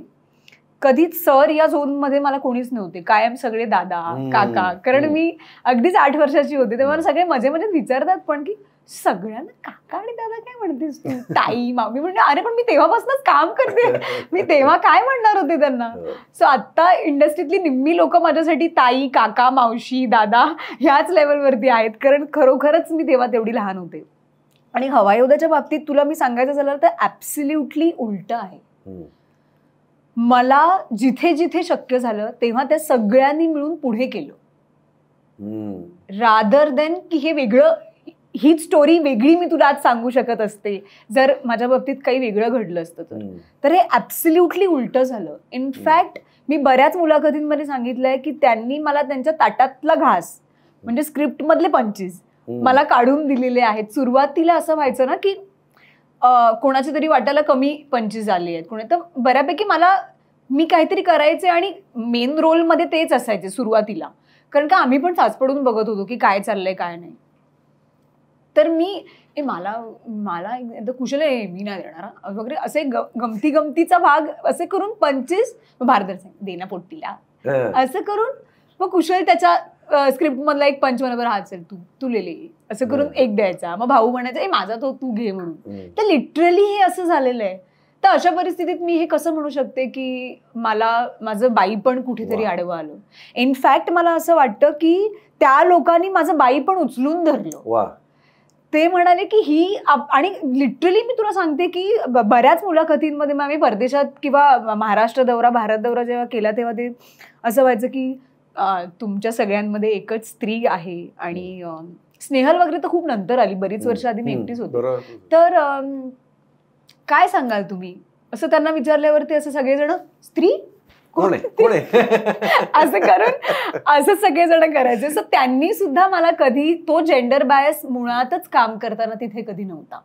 कधीच सर या झोन मध्ये मला कोणीच नव्हते, कायम सगळे दादा काका. कारण मी अगदीच 8 वर्षाची होते तेव्हा सगळे मजे मजेत विचारतात पण की सगळ्यांना काका आणि दादा काय म्हणतेस तू, ताई मामी. म्हणजे अरे पण मी तेव्हापासूनच काम करते, मी तेव्हा काय म्हणणार होते त्यांना. सो आता इंडस्ट्रीतली निम्मी लोक माझ्यासाठी ताई काका मावशी दादा ह्याच लेवलवरती आहेत. कारण खरोखरच मी तेव्हा तेवढी लहान होते. आणि हवाई योद्धाच्या बाबतीत तुला मी सांगायचं झालं तर ऍब्सोल्युटली उलट आहे. मला जिथे जिथे शक्य झालं तेव्हा त्या सगळ्यांनी मिळून पुढे केलं, रादर देन की हे वेगळं, हीच स्टोरी वेगळी मी तुला आज सांगू शकत असते जर माझ्या बाबतीत काही वेगळं घडलं असतं तर हे ऍब्सोल्युटली उलट झालं. इनफॅक्ट मी बऱ्याच मुलाखतींमध्ये सांगितलंय की त्यांनी मला त्यांच्या ताटातला घास म्हणजे स्क्रिप्ट मधले पंचीस मला काढून दिलेले आहेत. सुरुवातीला असं व्हायचं ना की कोणाच्या तरी वाटायला कमी पंचीस आले आहेत कोणी, तर बऱ्यापैकी मी काहीतरी करायचे आणि मेन रोलमध्ये तेच असायचे सुरुवातीला. कारण का आम्ही पण साचपडून बघत होतो की काय चाललंय काय नाही. तर मला कुशल आहे मी नाही देणार वगैरे असे गमतीचा भाग असे करून 25 भारदर देना पोट्टीला असं करून मग कुशल त्याच्या स्क्रिप्ट मधला एक पंच म्हणा, हा चल तू लिहिले असं करून एक द्यायचा. मग भाऊ म्हणायचा माझा तो तू घे म्हणून. तर लिटरली हे असं झालेलं आहे. तर अशा परिस्थितीत मी हे कसं म्हणू शकते की माझं बाई पण कुठेतरी आडवं आलं. इनफॅक्ट मला असं वाटतं की त्या लोकांनी माझं बाई पण उचलून धरलं. ते म्हणाले की ही, आणि लिटरली मी तुला सांगते की बऱ्याच मुलाखतींमध्ये आम्ही परदेशात किंवा महाराष्ट्र दौरा भारत दौरा जेव्हा केला तेव्हा ते असं व्हायचं की तुमच्या सगळ्यांमध्ये एकच स्त्री आहे. आणि स्नेहल वगैरे तर खूप नंतर आली, बरीच वर्ष आधी मी एकटीच होते. तर काय सांगाल तुम्ही असं त्यांना विचारल्यावरती असं सगळेजण स्त्री कोण आहे असं करून असं सगळेजण करायचे. सो त्यांनी सुद्धा मला कधी तो जेंडर बायस मुळातच काम करताना तिथे कधी नव्हता.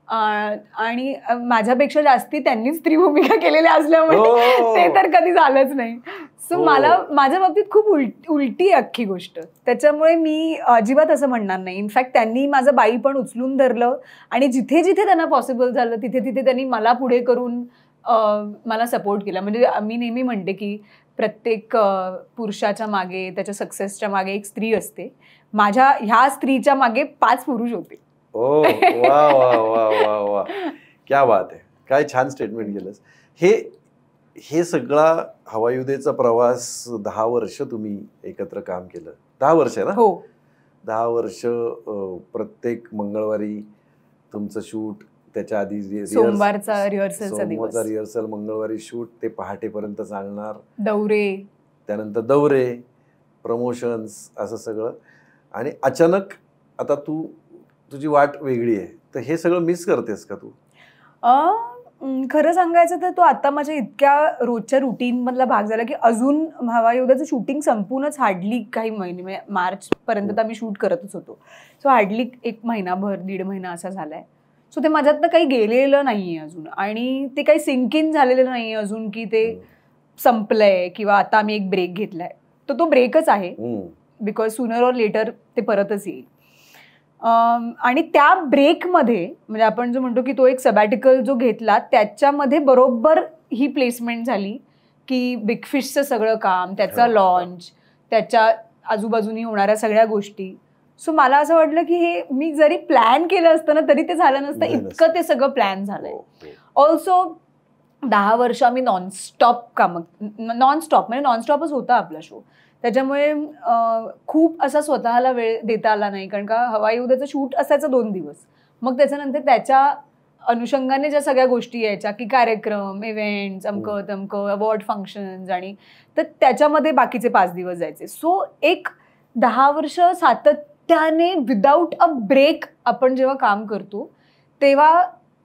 आणि माझ्यापेक्षा जास्ती त्यांनी स्त्री भूमिका केलेल्या असल्यामुळे ते तर कधी झालंच नाही. सो माझ्या बाबतीत खूप उलटी अख्खी गोष्ट. त्याच्यामुळे मी अजिबात असं म्हणणार नाही. इनफॅक्ट त्यांनी माझं बाई पण उचलून धरलं आणि जिथे जिथे त्यांना पॉसिबल झालं तिथे तिथे त्यांनी मला पुढे करून मला सपोर्ट केला. म्हणजे मी नेहमी म्हणते की प्रत्येक पुरुषाच्या मागे, त्याच्या सक्सेसच्या मागे एक स्त्री असते. माझ्या ह्या स्त्रीच्या मागे 5 पुरुष होते. ओ वा वा वा वा वा, क्या बात आहे. काय छान स्टेटमेंट केलंस. हे सगळा हवाई योद्धेचा प्रवास 10 वर्ष तुम्ही एकत्र काम केलं. 10 वर्ष ना? हो, 10 वर्ष. प्रत्येक मंगळवारी तुमचं शूट, त्याच्या आधी सोमवारचा रिहर्सल, मंगळवारी शूट, ते पहाटेपर्यंत चालणार, दौरे, त्यानंतर दौरे, प्रमोशन्स, असं सगळं. आणि अचानक आता तुझी वाट वेगळी आहे. तर हे सगळं मिस करतेस का तू? खरं सांगायचं तर तो आता माझ्या इतक्या रोजच्या रुटीन मधला भाग झाला की अजून हवाई योद्धाचं शूटिंग संपूनच हार्डली काही महिने, म्हणजे मार्च पर्यंत आम्ही शूट करतच होतो. सो हार्डली 1 महिनाभर 1.5 महिना असा झालाय. सो ते माझ्यातनं काही गेलेलं नाहीये अजून आणि ते काही सिंक इन झालेलं नाहीये अजून की ते संपलंय किंवा आता आम्ही एक ब्रेक घेतलाय. तो ब्रेकच आहे, बिकॉज सूनर ऑर लेटर ते परतच येईल. आणि त्या ब्रेकमध्ये म्हणजे आपण जो म्हणतो की तो एक सबॅटिकल जो घेतला त्याच्यामध्ये बरोबर ही प्लेसमेंट झाली की बिग फिशचं सगळं काम, त्याचा लॉन्च, त्याच्या आजूबाजूनी होणाऱ्या सगळ्या गोष्टी. सो मला असं वाटलं की हे मी जरी प्लॅन केलं असतं ना तरी ते झालं नसतं, इतकं ते सगळं प्लॅन झालंय. ऑल्सो 10 वर्ष आम्ही नॉनस्टॉप म्हणजे नॉनस्टॉपच होता आपला शो. त्याच्यामुळे खूप असा स्वतःला वेळ देता आला नाही, कारण का हवाई उद्याचं शूट असायचं 2 दिवस. मग त्याच्यानंतर त्याच्या अनुषंगाने ज्या सगळ्या गोष्टी यायच्या की कार्यक्रम, इव्हेंट्स, अमकं तमकं, अवॉर्ड फंक्शन्स, आणि तर त्याच्यामध्ये बाकीचे 5 दिवस जायचे. सो एक 10 वर्ष सातत्याने विदाऊट अ ब्रेक आपण जेव्हा काम करतो तेव्हा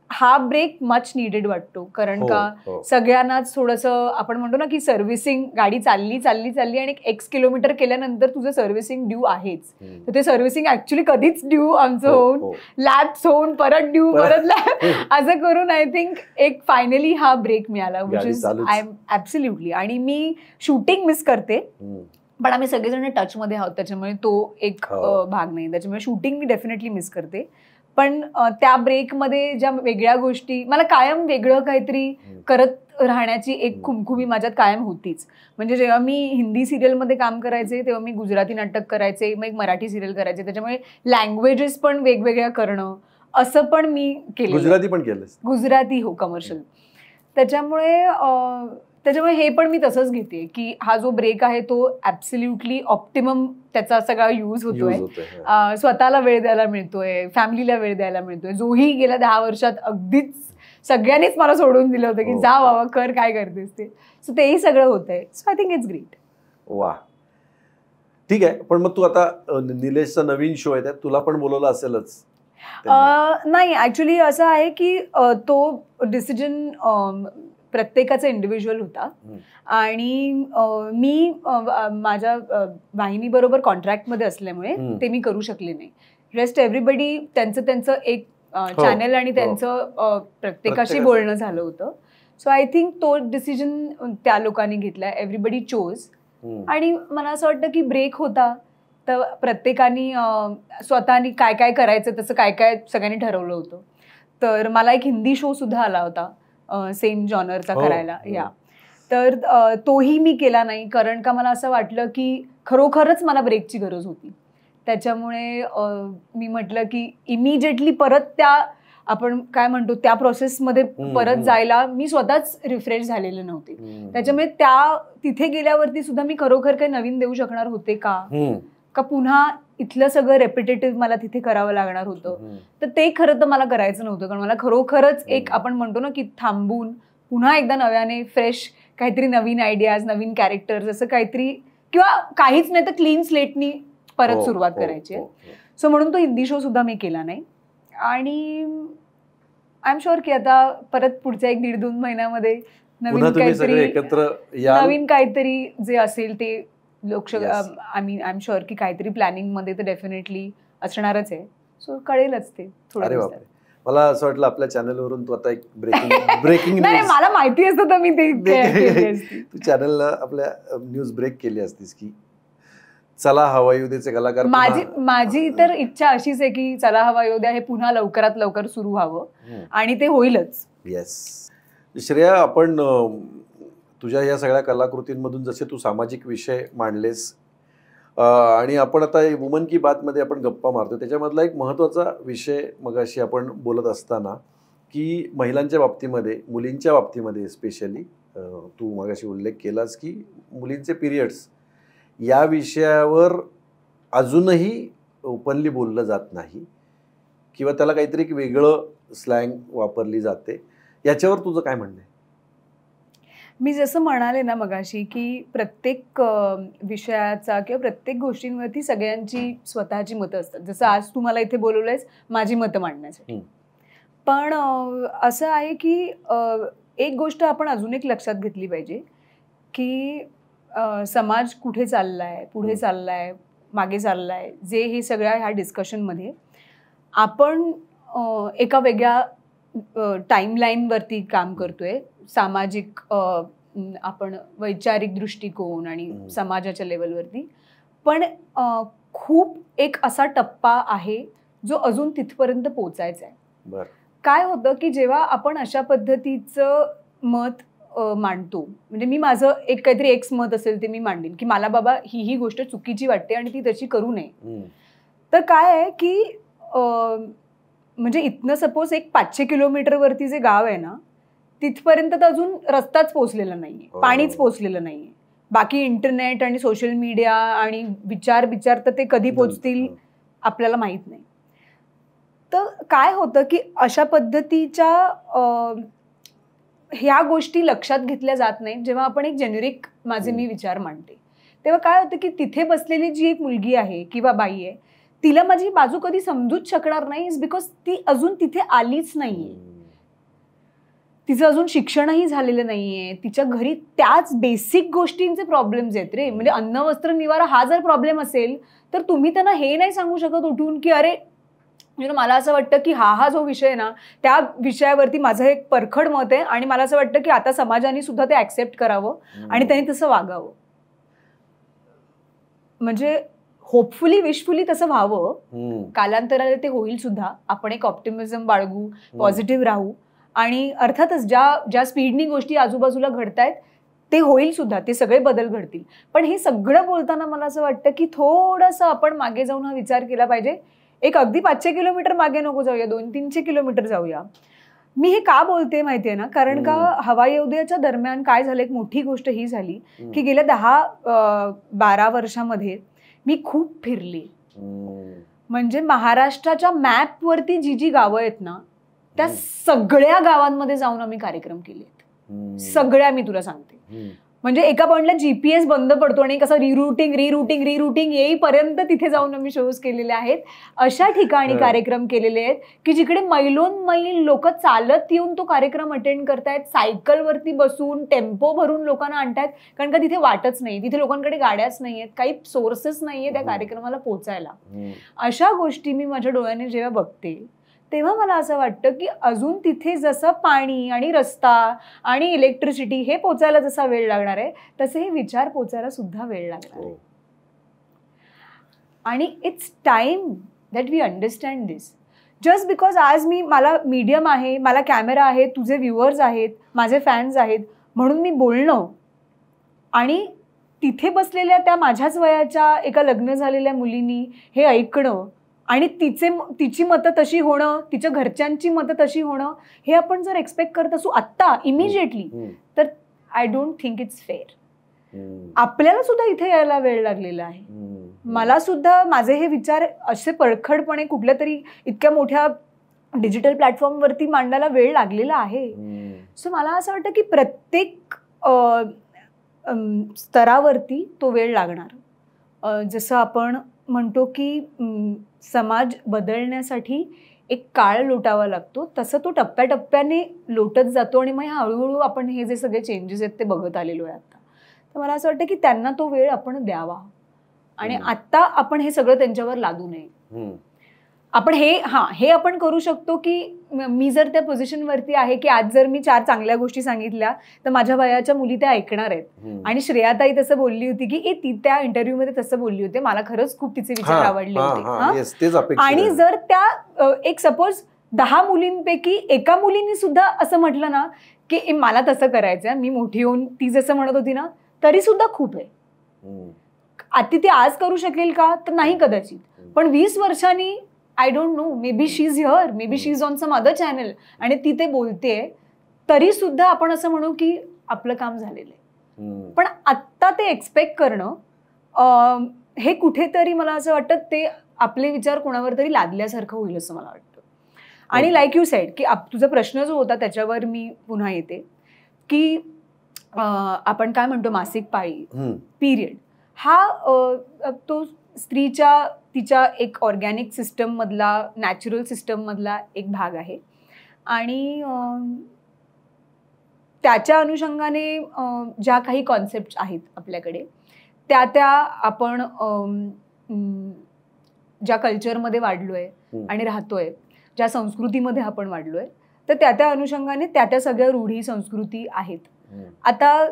हा ब्रेक मच निडेड वाटतो. कारण का सगळ्यांनाच थोडंसं आपण म्हणतो ना की सर्व्हिसिंग, गाडी चालली आणि X किलोमीटर केल्यानंतर तुझं सर्व्हिसिंग ड्यू आहेच. तर ते सर्व्हिसिंग ऍक्च्युली कधीच ड्यू आमचं होऊन, लॅप्स होऊन, परत ड्यू, परत लॅप, असं करून आय थिंक एक फायनली हा ब्रेक मिळाला, which is I am absolutely. आणि मी शूटिंग मिस करते, पण आम्ही सगळेजण टचमध्ये आहोत त्याच्यामुळे तो एक भाग नाही. त्याच्यामुळे शूटिंग मी डेफिनेटली मिस करते. पण त्या ब्रेकमध्ये ज्या वेगळ्या गोष्टी, मला कायम वेगळं काहीतरी करत राहण्याची एक खुमखुमी माझ्यात कायम होतीच. म्हणजे जेव्हा मी हिंदी सिरियलमध्ये काम करायचे तेव्हा मी गुजराती नाटक करायचे, मग एक मराठी सिरियल करायचे, त्याच्यामुळे लँग्वेजेस पण वेगवेगळ्या करणं असं पण मी केलं. गुजराती पण केलं? गुजराती, हो, कमर्शियल. त्याच्यामुळे हे पण मी तसंच घेते की हा जो ब्रेक आहे तो ऍब्सोल्युटली ऑप्टिमम त्याचा सगळा यूज होतोय. स्वतःला वेळ द्यायला मिळतोय, फॅमिलीला वेळ द्यायला मिळतोय, जोही गेल्या 10 वर्षात अगदीच सगळ्यांनीच मला सोडून दिलं होतं की जा बाबा कर, काय करतेस ते. सो तेही सगळं होतंय. So I think it's great. वा, ठीक आहे. पण मग तू आता निलेशचा नवीन शो आहे त्यात तुला पण बोलवलं असेलच? नाही, ऍक्च्युली असं आहे की तो डिसिजन प्रत्येकाचा इंडिव्हिज्युअल होता. आणि मी माझ्या वाहिनीबरोबर कॉन्ट्रॅक्टमध्ये असल्यामुळे ते मी करू शकले नाही. रेस्ट एव्हरीबडी त्यांचं एक चॅनल आणि त्यांचं प्रत्येकाशी बोलणं झालं होतं. सो आय थिंक तो डिसिजन त्या लोकांनी घेतला, एव्हरीबडी चोज. आणि मला असं वाटतं की ब्रेक होता तर प्रत्येकाने स्वतःनी काय काय करायचं तसं काय काय सगळ्यांनी ठरवलं होतं. तर मला एक हिंदी शो सुद्धा आला होता सेम जॉनरचा करायला, या. तर तोही मी केला नाही, कारण का मला असं वाटलं की खरोखरच मला ब्रेकची गरज होती. त्याच्यामुळे मी म्हटलं की इमिजिएटली परत त्या आपण काय म्हणतो त्या प्रोसेसमध्ये परत जायला मी स्वतःच रिफ्रेश झालेले नव्हते. त्याच्यामुळे तिथे गेल्यावरती सुद्धा मी खरोखर काही नवीन देऊ शकणार होते का पुन्हा इथलं सगळं रेपिटेटिव्ह मला तिथे करावं लागणार होतं. तर ते खरं तर मला करायचं नव्हतं, कारण मला खरोखरच एक आपण म्हणतो ना की थांबून पुन्हा एकदा नव्याने फ्रेश काहीतरी नवीन आयडियाज, नवीन कॅरेक्टर्स, असं काहीतरी, किंवा काहीच नाही तर क्लीन स्लेटनी परत सुरुवात करायची. सो म्हणून तो हिंदी शो सुद्धा मी केला नाही. आणि आय एम शुअर की आता परत पुढच्या 1-1.5-2 महिन्यामध्ये नवीन काहीतरी जे असेल ते आय एम शुअर की काहीतरी प्लॅनिंग मध्ये तर डेफिनेटली असणारच आहे. सो कळेलच ते थोडं. मला असं वाटलं आपल्या चॅनलवरून तू आता एक ब्रेकिंग नाही, मला माहिती असतं तर मी ते तू चॅनलला आपल्या न्यूज ब्रेक केली असतीस की चला हवाई उद्याचे कलाकार. माझी तर इच्छा अशीच आहे की चला हवाई उद्या हे पुन्हा लवकरात लवकर सुरू व्हावं, आणि ते होईलच. येस. श्रेया, आपण तुझ्या या सगळ्या कलाकृतींमधून जसे तू सामाजिक विषय मांडलेस आणि आपण आता वुमन की बात मध्ये आपण गप्पा मारतो, त्याच्यामधला एक महत्त्वाचा विषय मगाशी आपण बोलत असताना की महिलांच्या बाबतीमध्ये, मुलींच्या बाबतीमध्ये स्पेशली तू मगाशी उल्लेख केलास की मुलींचे पिरियड्स या विषयावर अजूनही ओपनली बोललं जात नाही किंवा त्याला काहीतरी एक वेगळं स्लँग वापरली जाते. याच्यावर तुझं काय म्हणणं आहे? मी जसं म्हणाले ना मगाशी की प्रत्येक विषयाचा किंवा प्रत्येक गोष्टींवरती सगळ्यांची स्वतःची मतं असतात. जसं आज तू मला इथे बोलवलंयस माझी मतं मांडण्यासाठी. पण असं आहे की एक गोष्ट आपण अजून एक लक्षात घेतली पाहिजे की समाज कुठे चाललाय, पुढे चाललाय, मागे चाललाय, जे हे सगळ्या ह्या डिस्कशनमध्ये आपण एका वेगळ्या टाईमलाईनवरती काम करतोय. सामाजिक आपण वैचारिक दृष्टिकोन आणि समाजाच्या लेवलवरती. पण खूप एक असा टप्पा आहे जो अजून तिथपर्यंत पोचायचा आहे. बरं. काय होतं की जेव्हा आपण अशा पद्धतीचं मत मांडतो, म्हणजे मी माझं एक काहीतरी एक्स मत असेल ते मी मांडेन की मला बाबा ही गोष्ट चुकीची वाटते आणि ती तशी करू नये. तर काय आहे की म्हणजे इथनं सपोज एक 500 किलोमीटरवरती जे गाव आहे ना, तिथपर्यंत तर अजून रस्ताच पोचलेला नाहीये, पाणीच पोचलेलं नाहीये. बाकी इंटरनेट आणि सोशल मीडिया आणि विचार तर ते कधी पोचतील आपल्याला माहित नाही. तर काय होतं की अशा पद्धतीच्या ह्या गोष्टी लक्षात घेतल्या जात नाहीत. जेव्हा आपण एक जेनेरिक माझे मी विचार मांडते, तेव्हा काय होतं की तिथे बसलेली जी एक मुलगी आहे किंवा बाई आहे, तिला माझी बाजू कधी समजूच शकणार नाही, बिकॉज ती अजून तिथे आलीच नाहीये. तिचं अजून शिक्षणही झालेलं नाहीये, तिच्या घरी त्याच बेसिक गोष्टींचे प्रॉब्लेम्स आहेत रे. म्हणजे अन्न वस्त्र निवारा हा जर प्रॉब्लेम असेल तर तुम्ही त्यांना हे नाही सांगू शकत उठून की अरे मला असं वाटतं की हा जो विषय आहे ना, त्या विषयावरती माझं एक परखड मत आहे आणि मला असं वाटतं की आता समाजाने सुद्धा ते ऍक्सेप्ट करावं आणि त्यांनी तसं वागावं. म्हणजे होपफुली विशफुली तसं व्हावं. कालांतराने ते होईल सुद्धा. आपण एक ऑप्टिमिझम बाळगू, पॉझिटिव्ह राहू आणि अर्थातच ज्या स्पीडनी गोष्टी आजूबाजूला घडतायत ते होईल सुद्धा, ते सगळे बदल घडतील. पण हे सगळं बोलताना मला असं वाटतं की थोडंसं आपण मागे जाऊन हा विचार केला पाहिजे. एक अगदी 500 किलोमीटर मागे नको जाऊया, 200-300 किलोमीटर जाऊया. मी हे का बोलते माहितीये ना, कारण का हवाई उद्याच्या दरम्यान काय झालं, एक मोठी गोष्ट ही झाली की गेल्या 10-12 वर्षामध्ये मी खूप फिरली. म्हणजे महाराष्ट्राच्या मॅपवरती जी गावं आहेत ना, त्या सगळ्या गावांमध्ये जाऊन आम्ही कार्यक्रम केलेत. सगळ्या मी तुला सांगते. म्हणजे एका पॉइंटला जीपीएस बंद पडतो आणि कसं रिरूटिंग येईपर्यंत तिथे जाऊन आम्ही शोज केलेले आहेत. अशा ठिकाणी कार्यक्रम केलेले आहेत की जिकडे मैलोन मैल लोक चालत येऊन तो कार्यक्रम अटेंड करतायत, सायकलवरती बसून टेम्पो भरून लोकांना आणतायत, कारण का तिथे वाटच नाही, तिथे लोकांकडे गाड्याच नाहीयेत, काही सोर्सेस नाहीये त्या कार्यक्रमाला पोहोचायला. अशा गोष्टी मी माझ्या डोळ्याने जेव्हा बघते तेव्हा मला असं वाटतं की अजून तिथे जसं पाणी आणि रस्ता आणि इलेक्ट्रिसिटी हे पोचायला जसा वेळ लागणार आहे, तसे हे विचार पोचायला सुद्धा वेळ लागणार आहे. आणि it's time that we understand this. Just because आज मला मीडियम आहे, मला कॅमेरा आहे, तुझे व्ह्युअर्स आहेत, माझे फॅन्स आहेत, म्हणून मी बोलणं आणि तिथे बसलेल्या त्या माझ्याच वयाच्या एका लग्न झालेल्या मुलीनी हे ऐकणं आणि तिची मतं तशी होणं, तिच्या घरच्यांची मतं तशी होणं, हे आपण जर एक्सपेक्ट करत असू आत्ता इमिजिएटली, तर I don't think it's fair. आपल्याला सुद्धा इथे यायला वेळ लागलेला आहे. मला सुद्धा माझे हे विचार असे परखडपणे कुठल्या तरी इतक्या मोठ्या डिजिटल प्लॅटफॉर्मवरती मांडायला वेळ लागलेला आहे. सो मला असं वाटतं की प्रत्येक स्तरावरती तो वेळ लागणार. जसं आपण म्हणतो की समाज बदलण्यासाठी एक काळ लोटावा लागतो, तसं तो टप्प्याटप्प्याने लोटत जातो आणि मग हळूहळू आपण हे जे सगळे चेंजेस आहेत ते बघत आलेलो आहे आता. तर मला असं वाटतं की त्यांना तो वेळ आपण द्यावा आणि आत्ता आपण हे सगळं त्यांच्यावर लादू नये. आपण हे आपण करू शकतो की मी जर त्या पोझिशनवरती आहे की आज जर मी 4 चांगल्या गोष्टी सांगितल्या तर माझ्या वयाच्या मुली त्या ऐकणार आहेत. आणि श्रेयाताई तसं बोलली होती की ती त्या इंटरव्ह्यू मध्ये तसं बोलली होती, मला खरंच खूप तिचे विचार आवडले होते. आणि जर त्या एक सपोज 10 मुलींपैकी एका मुलीने सुद्धा असं म्हटलं ना की मला तसं करायचंय, मी मोठी होऊन ती जसं म्हणत होती ना, तरी सुद्धा खूप आहे. आता ती आज करू शकेल का, तर नाही कदाचित, पण 20 वर्षांनी I don't know, maybe she is here, maybe she is on some other channel आणि ती ते बोलतेय, तरी सुद्धा आपण असं म्हणू की आपलं काम झालेलं आहे. पण आत्ता ते एक्सपेक्ट करणं हे कुठेतरी मला असं वाटतं ते आपले विचार कोणावर तरी लादल्यासारखं होईल असं मला वाटतं. आणि लाईक यू सेड की तुझा प्रश्न जो होता त्याच्यावर मी पुन्हा येते की आपण काय म्हणतो मासिक पाळी पिरियड हा तो स्त्रीच्या तिच्या एक ऑर्गॅनिक सिस्टम मधला, नॅचरल सिस्टम मधला एक भाग आहे आणि त्याच्या अनुषंगाने ज्या काही कॉन्सेप्ट आहेत आपल्याकडे त्या आपण ज्या कल्चरमध्ये वाढलोय आणि राहतोय, ज्या संस्कृतीमध्ये आपण वाढलोय, तर त्या अनुषंगाने त्या सगळ्या रूढी संस्कृती आहेत. आता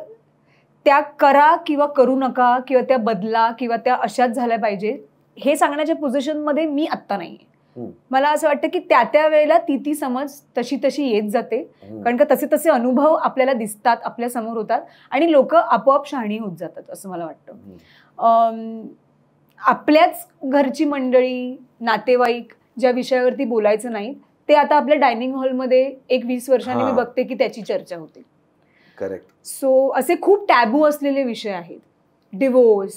त्या करा किंवा करू नका किंवा त्या बदला किंवा त्या अशाच झाल्या पाहिजे हे सांगण्याच्या पोझिशनमध्ये मी आत्ता नाहीये. मला असं वाटतं की त्या वेळेला ती समज तशी येत जाते, कारण का तसे अनुभव आपल्याला दिसतात, आपल्या समोर होतात आणि लोक आपोआप शहाणी होत जातात असं मला वाटतं. आपल्याच घरची मंडळी, नातेवाईक ज्या विषयावरती बोलायचं नाही ते आता आपल्या डायनिंग हॉलमध्ये 20 वर्षांनी मी बघते की त्याची चर्चा होते. करेक्ट. सो असे खूप टॅबू असलेले विषय आहेत, डिवोर्स,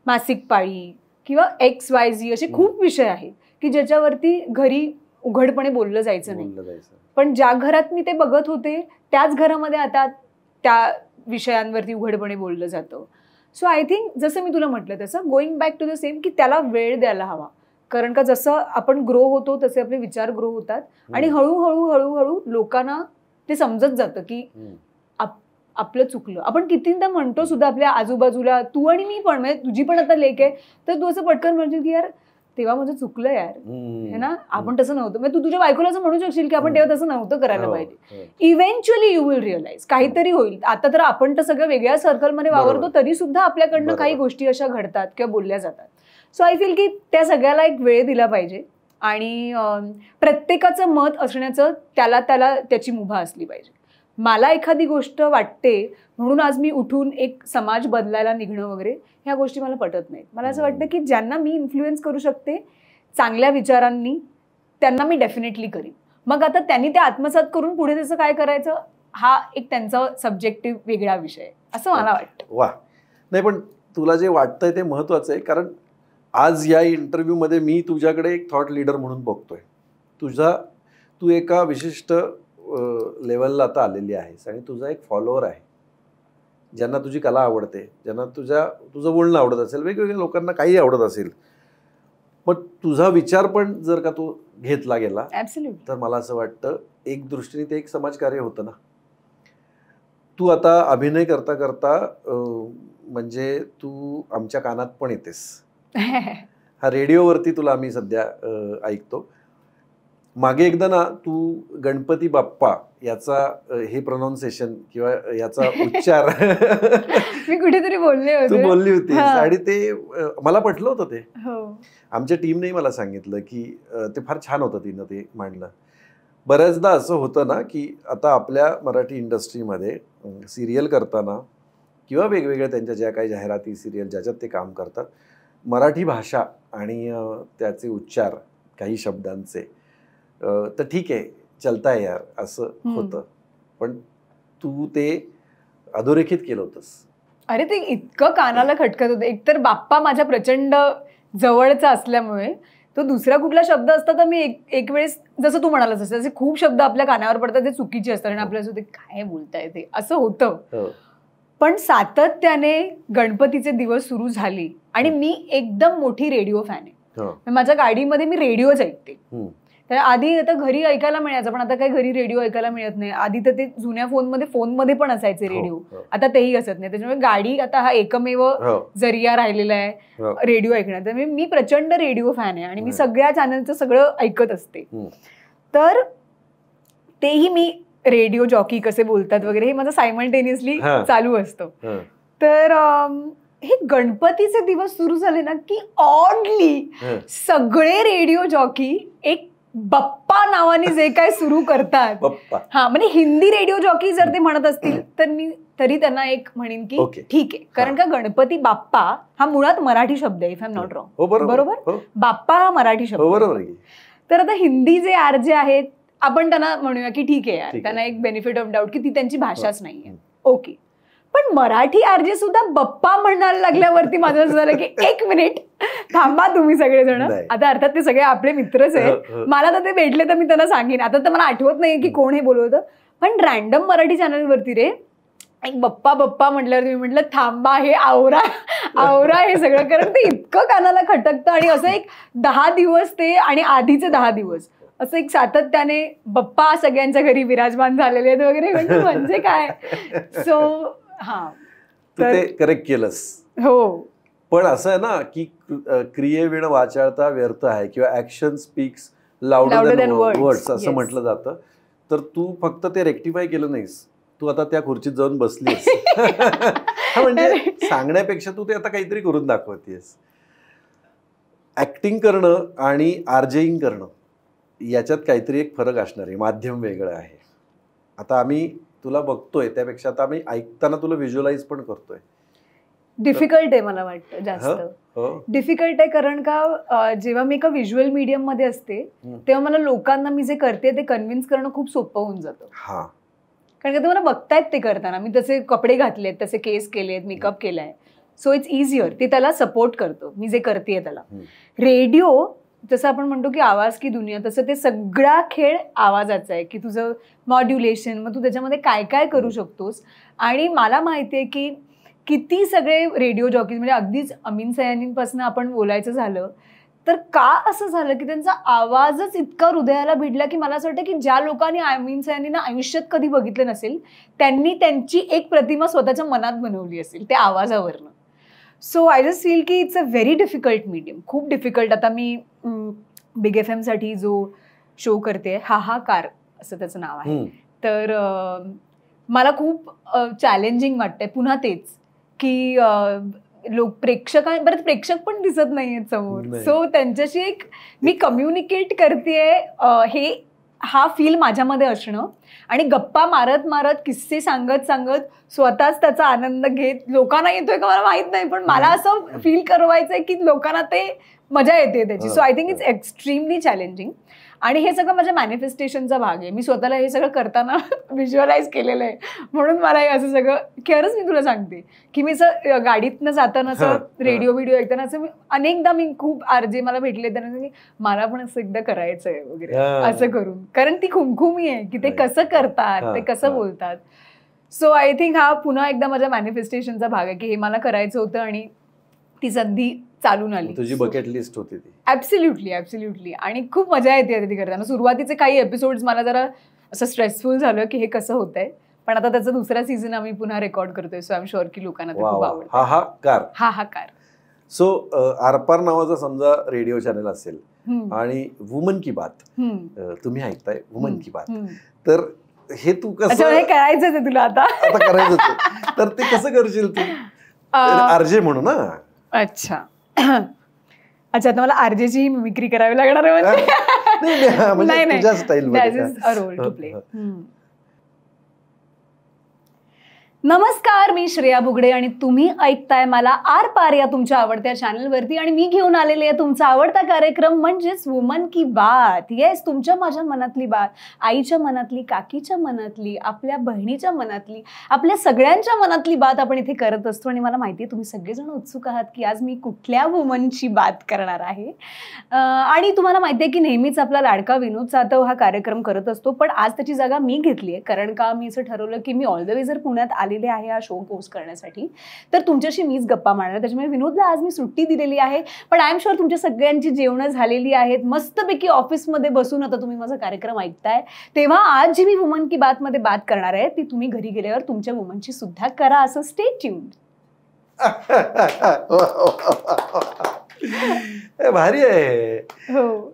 मासिक पाळी किंवा XYZ असे खूप विषय आहेत की ज्याच्यावरती घरी उघडपणे बोललं जायचं नाही. पण ज्या घरात मी ते बघत होते त्याच घरामध्ये आता त्या विषयांवरती उघडपणे बोललं जातं. सो आय थिंक जसं मी तुला म्हटलं तसं going back to the same की त्याला वेळ द्यायला हवा, कारण का जसं आपण ग्रो होतो तसे आपले विचार ग्रो होतात आणि हळूहळू लोकांना ते समजत जातं की आपलं चुकलं. आपण कितींदा म्हणतो सुद्धा आपल्या आजूबाजूला, तू आणि मी पण, म्हणजे तुझी पण आता लेक आहे तर तू असं पटकन म्हणशील की यार तेव्हा माझं चुकलं यार, है ना, आपण तसं नव्हतं. म्हणजे तू तुझ्या बायकोला असं म्हणू शकशील की आपण तेव्हा तसं नव्हतं करायला पाहिजे. इव्हेंच्युअली यू विल रिअलाइज काहीतरी होईल. आता तर आपण तर सगळ्या वेगळ्या सर्कलमध्ये वावरतो तरी सुद्धा आपल्याकडनं काही गोष्टी अशा घडतात किंवा बोलल्या जातात. सो आय फील की त्या सगळ्याला एक वेळ दिला पाहिजे आणि प्रत्येकाचं मत असण्याचं त्याला त्याची मुभा असली पाहिजे. मला एखादी गोष्ट वाटते म्हणून आज मी उठून एक समाज बदलायला निघणं वगैरे ह्या गोष्टी मला पटत नाहीत. मला असं वाटतं की ज्यांना मी इन्फ्लुएन्स करू शकते चांगल्या विचारांनी त्यांना मी डेफिनेटली करीन. मग आता त्यांनी ते आत्मसात करून पुढे त्याचं काय करायचं हा एक त्यांचा सब्जेक्टिव्ह वेगळा विषय असं मला वाटतं. वा, नाही पण तुला जे वाटतंय ते महत्वाचं आहे, कारण आज या इंटरव्ह्यूमध्ये मी तुझ्याकडे एक थॉट लीडर म्हणून बघतोय. तू एका विशिष्ट लेवलला आता आलेली आहेस आणि तुझा एक फॉलोअर आहे ज्यांना तुझी कला आवडते, ज्यांना तुझं बोलणं आवडत असेल, वेगवेगळ्या लोकांना काही आवडत असेल. मग तुझा विचार पण जर का तू घेतला गेला तर मला असं वाटतं एक दृष्टीने ते एक समाजकार्य होतं ना. तू आता अभिनय करता करता म्हणजे तू आमच्या कानात पण येतेस. हा रेडिओवरती तुला आम्ही सध्या ऐकतो. मागे एकदा ना तू गणपती बाप्पा याचा हे प्रोनाउन्सिएशन किंवा याचा उच्चार मी कुठेतरी तू बोलली होतीस आणि ते मला पटलं होतं. ते आमच्या टीमनेही मला सांगितलं की ते फार छान होतं, तिनं ते मांडलं. बऱ्याचदा असं होतं ना की आता आपल्या मराठी इंडस्ट्रीमध्ये सिरियल करताना किंवा वेगवेगळ्या त्यांच्या ज्या काही जाहिराती सिरियल ज्याच्यात ते काम करतात, मराठी भाषा आणि त्याचे उच्चार काही शब्दांचे तर ठीक आहे चलता है यार असं होतं, पण तू ते अधोरेखित केलं होतंस. अरे ते इतकं कानाला खटकत होतं. एकतर बाप्पा माझ्या प्रचंड जवळचा असल्यामुळे तो दुसरा कुठला शब्द असता तर मी एक वेळेस जसं तू म्हणालास असं असे खूप शब्द आपल्या कानावर पडतात ते चुकीचे असतात आणि आपल्याला ते काय बोलताय ते असं होतं. पण सातत्याने गणपतीचे दिवस सुरू झाले आणि मी एकदम मोठी रेडिओ फॅन आहे. माझ्या गाडीमध्ये मी रेडिओच ऐकते. तर आधी आता घरी ऐकायला मिळायचं पण आता काही घरी रेडिओ ऐकायला मिळत नाही. आधी तर ते जुन्या फोनमध्ये पण असायचे रेडिओ, आता तेही असत नाही. त्याच्यामुळे गाडी आता हा एकमेव जरिया राहिलेला आहे रेडिओ ऐकण्याचा. मी प्रचंड रेडिओ फॅन आहे आणि मी सगळ्या चॅनलचं सगळं ऐकत असते. तर तेही मी रेडिओ जॉकी कसे बोलतात वगैरे हे माझं सायमल्टेनियसली चालू असतं. तर हे गणपतीचे दिवस सुरू झाले ना की ऑडली सगळे रेडिओ जॉकी एक बप्पा नावाने जे काय सुरू करतात, हा म्हणजे हिंदी रेडिओ जॉकी जर ते म्हणत असतील तर मी तरी त्यांना एक म्हणेन की ठीक आहे, कारण का गणपती बाप्पा हा मुळात मराठी शब्द आहे, if I am not wrong. बरोबर, बाप्पा हा मराठी शब्द बरोबर. तर आता हिंदी जे आरजे आहेत आपण त्यांना म्हणूया की ठीक आहे यार, त्यांना एक बेनिफिट ऑफ डाऊट की ती त्यांची भाषाच नाहीये, ओके. पण मराठी आरजे सुद्धा बप्पा म्हणायला लागल्यावरती माझं असं झालं की एक मिनिट थांबा तुम्ही सगळेजण. आता अर्थात ते सगळे आपले मित्रच आहेत, मला तर ते भेटले तर मी त्यांना सांगेन. आता तर मला आठवत नाही की कोण हे बोलवतं, पण रॅन्डम मराठी चॅनलवरती रे एक बप्पा बप्पा म्हटल्यावर मी म्हटलं थांबा हे आवरा हे सगळं, कारण ते इतकं कानाला खटकतं. आणि असं एक 10 दिवस ते आणि आधीचे 10 दिवस असं एक सातत्याने बप्पा सगळ्यांच्या घरी विराजमान झालेले आहेत वगैरे, म्हणजे काय. सो हा ते करेक्ट केलंस. हो, पण असं आहे ना की क्रिये विण वाचाळता व्यर्थ आहे किंवा action speaks louder than words असं म्हटलं जातं. तर तू फक्त ते रेक्टिफाय केलं नाहीस, तू आता त्या खुर्चीत जाऊन बसलीस. म्हणजे सांगण्यापेक्षा तू ते आता काहीतरी करून दाखवतेस. ऍक्टिंग करणं आणि आरजेईंग करणं याच्यात काहीतरी एक फरक असणार आहे, माध्यम वेगळं आहे. आता आम्ही तुला बघतोय त्यापेक्षा आता आम्ही ऐकताना तुला व्हिज्युअलाइज पण करतोय. डिफिकल्ट आहे मला वाटतं जास्त. डिफिकल्ट आहे कारण का जेव्हा मी एका व्हिज्युअल मीडियम मध्ये असते तेव्हा मला लोकांना मी जे करते ते कन्व्हिन्स करणं खूप सोपं होऊन जातं. कारण का ते मला बघतायत ते करताना, मी तसे कपडे घातलेत, तसे केस केलेत, मेकअप केलाय, सो इट्स इझियर. ते त्याला सपोर्ट करतो मी जे करते त्याला. रेडिओ जसं आपण म्हणतो की आवाज की दुनिया, तसं ते सगळा खेळ आवाजाचा आहे की तुझं मॉड्युलेशन, मग तू त्याच्यामध्ये काय काय करू शकतोस. आणि मला माहितीये की किती सगळे रेडिओ जॉकीज म्हणजे अगदीच अमीन सयानींपासून आपण बोलायचं झालं तर का असं झालं की त्यांचा आवाजच इतका हृदयाला भिडला की मला असं वाटतं की ज्या लोकांनी अमीन सयानींना आयुष्यात कधी बघितलं नसेल त्यांनी त्यांची एक प्रतिमा स्वतःच्या मनात बनवली असेल त्या आवाजावरनं. सो आय जस्ट फील की it's a very difficult medium, खूप डिफिकल्ट. आता मी बिग FM साठी जो शो करते, हाहाकार असं त्याचं नाव आहे, तर मला खूप चॅलेंजिंग वाटतंय. पुन्हा तेच की प्रेक्षक पण दिसत नाहीयेत समोर, सो त्यांच्याशी एक मी कम्युनिकेट करतेय हा फील माझ्यामध्ये असणं आणि गप्पा मारत मारत किस्से सांगत सांगत स्वतःच त्याचा आनंद घेत, लोकांना येतोय का मला माहित नाही पण मला असं फील करवायचंय की लोकांना ते मजा येते त्याची. So I think it's extremely challenging. आणि हे सगळं माझ्या मॅनिफेस्टेशनचा भाग आहे. मी स्वतःला हे सगळं करताना व्हिज्युअलाइज केलेलं आहे, म्हणून मला हे असं सगळं खरंच मी तुला सांगते की मी असं गाडीतनं जाताना असं रेडिओ व्हिडिओ ऐकताना असं मी अनेकदा मी खूप आरजे मला भेटले त्यांना की मला पण असं एकदा करायचं आहे वगैरे असं करून, कारण ती खुमखुमी आहे की ते कसं करतात, ते कसं बोलतात. सो आय थिंक हा पुन्हा एकदा माझ्या मॅनिफेस्टेशनचा भाग आहे की हे मला करायचं होतं आणि ती संधी चालून आली. तुझी बकेट लिस्ट होती ती. Absolutely absolutely. आणि खूप मजा येते ती करताना. सुरुवातीचे काही एपिसोड्स मला जरा असं स्ट्रेसफुल झालं की हे कसं होतंय, पण आता त्याचा दुसरा सीझन आम्ही पुन्हा रेकॉर्ड करतोय, सो आय एम शुअर की लोकांना ते खूप आवडतं. हाहाकार. सो आरपार नावाचा समजा रेडिओ चॅनल असेल आणि वुमन की बात तुम्ही ऐकताय, वुमन की बात, तर हे तू कसं हे करायचंच आहे तुला आता करायचं, तर ते कसं करशील तू आरजे म्हणून ना? अच्छा अच्छा, आता मला आरजेची मिमिक्री करावी लागणार आहे म्हणजे तुझ्या स्टाईल मध्ये रोल टू प्ले. नमस्कार, मी श्रेया बुगडे आणि तुम्ही ऐकताय मला आर पार या तुमच्या आवडत्या चॅनलवरती. आणि मी घेऊन आलेले आहे तुमचा आवडता कार्यक्रम म्हणजेच वुमन की बात. येस, तुमच्या माझ्या मनातली बात, आईच्या मनातली, काकीच्या मनातली, आपल्या बहिणीच्या मनातली, आपल्या सगळ्यांच्या मनातली बात आपण इथे करत असतो. आणि मला माहिती आहे तुम्ही सगळेजण उत्सुक आहात की आज मी कुठल्या वुमनची बात करणार आहे. आणि तुम्हाला माहिती आहे की नेहमीच आपला लाडका विनोद सातव हा कार्यक्रम करत असतो, पण आज त्याची जागा मी घेतली आहे. कारण का मी असं ठरवलं की मी ऑल द वे जर पुण्यात आलेले आहे हा शो पोस्ट करण्यासाठी, तर तुमच्याशी मीच गप्पा मारणार. त्याच्यामुळे विनोदला आज मी सुट्टी दिलेली आहे, पण आय एम शुअर तुमच्या सगळ्यांची जेवणं झालेली आहेत, मस्तपैकी ऑफिसमध्ये बसून आता तुम्ही माझा कार्यक्रम ऐकताय. तेव्हा आज जी मी वुमन की बात मध्ये बात करणार आहे ती तुम्ही घरी गेल्यावर तुमच्या वुमनची सुद्धा करा, असं स्टे ट्यून्ड. भारी आहे. हो,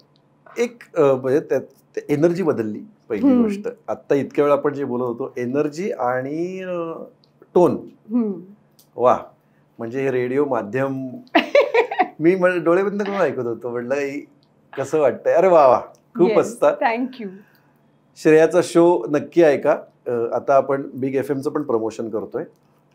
एक म्हणजे एनर्जी बदलली पहिली गोष्ट. आता इतक्या वेळ आपण जे बोलत होतो एनर्जी आणि टोन, वा, म्हणजे हे रेडिओ माध्यम मी डोळे बंद करून ऐकत होतो, म्हटलं कसं वाटतंय. अरे वा वा, खूप मस्त. थँक्यू. श्रेयाचा शो नक्की ऐका. आता आपण बिग FM चं पण प्रमोशन करतोय.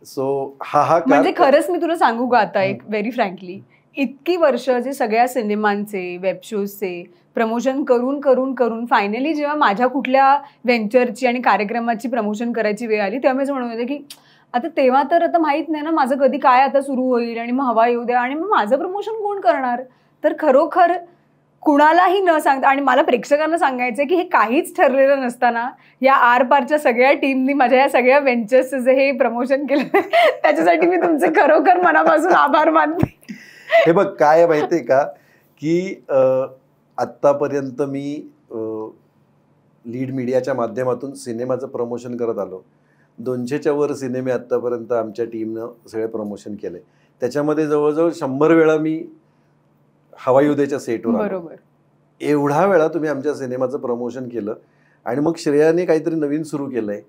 सो हाहाकार म्हणजे खरंच मी तुला सांगू का आता एक व्हेरी फ्रँकली, इतकी वर्ष जे सगळ्या सिनेमांचे, वेब शोजचे प्रमोशन करून करून करून फायनली जेव्हा माझ्या कुठल्या व्हेंचरची आणि कार्यक्रमाची प्रमोशन करायची वेळ आली तेव्हा मी असं म्हणत होते की आता तेव्हा तर आता माहित नाही ना माझं कधी काय आता सुरू होईल आणि मग हवा येऊ द्या आणि मग माझं प्रमोशन कोण करणार. तर खरोखर कुणालाही न सांगता, आणि मला प्रेक्षकांना सांगायचं की हे काहीच ठरलेलं नसताना या आरपारच्या सगळ्या टीमनी माझ्या या सगळ्या व्हेंचर्सचं जे हे प्रमोशन केलं त्याच्यासाठी मी तुमचे खरोखर मनापासून आभार मानते. हे बघ काय माहितीये का की आत्तापर्यंत मी लीड मीडियाच्या माध्यमातून सिनेमाचं प्रमोशन करत आलो. 200च्या वर सिनेमे आत्तापर्यंत आमच्या टीमनं सगळे प्रमोशन केले. त्याच्यामध्ये जवळजवळ 100 वेळा मी हवाई उद्याच्या सेटवर, बरोबर, एवढा वेळा तुम्ही आमच्या सिनेमाचं प्रमोशन केलं. आणि मग श्रेयाने काहीतरी नवीन सुरू केलंय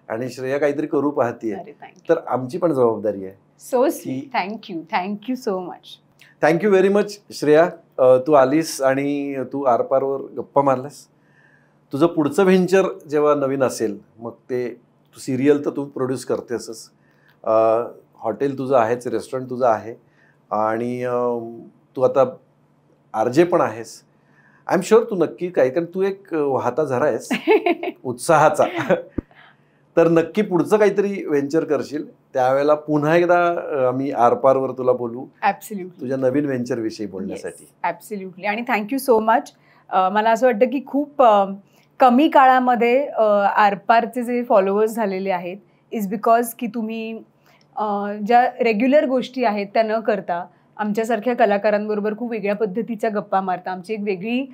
आणि श्रेया काहीतरी करू पाहतीये, तर आमची पण जबाबदारी आहे. So thank you so much. Thank you very much Shreya. तू आलीस आणि तू आरपारवर गप्पा मारलास. तुझं पुढचं व्हेंचर जेव्हा नवीन असेल मग ते तू सिरियल तर तू प्रोड्यूस करतेसच, हॉटेल तुझं आहेच, रेस्टॉरंट तुझं आहे आणि तू आता आरजे पण आहेस. आय एम शुअर तू नक्की काय, कारण तू एक वाहता झरा आहेस उत्साहाचा. तर नक्की पुढचं काहीतरी व्हेंचर करशील त्यावेळेला पुन्हा एकदा आम्ही आरपारवर तुला बोलू ॲब्सोल्युटली तुझ्या नवीन व्हेंचर विषयी बोलण्यासाठी. ॲब्सोल्युटली. आणि थँक्यू सो मच. मला असं वाटतं की खूप कमी काळामध्ये आरपारचे जे फॉलोअर्स झालेले आहेत इज बिकॉज की तुम्ही ज्या रेग्युलर गोष्टी आहेत त्या न करता आमच्यासारख्या कलाकारांबरोबर खूप वेगळ्या पद्धतीच्या गप्पा मारता. आमची एक वेगळी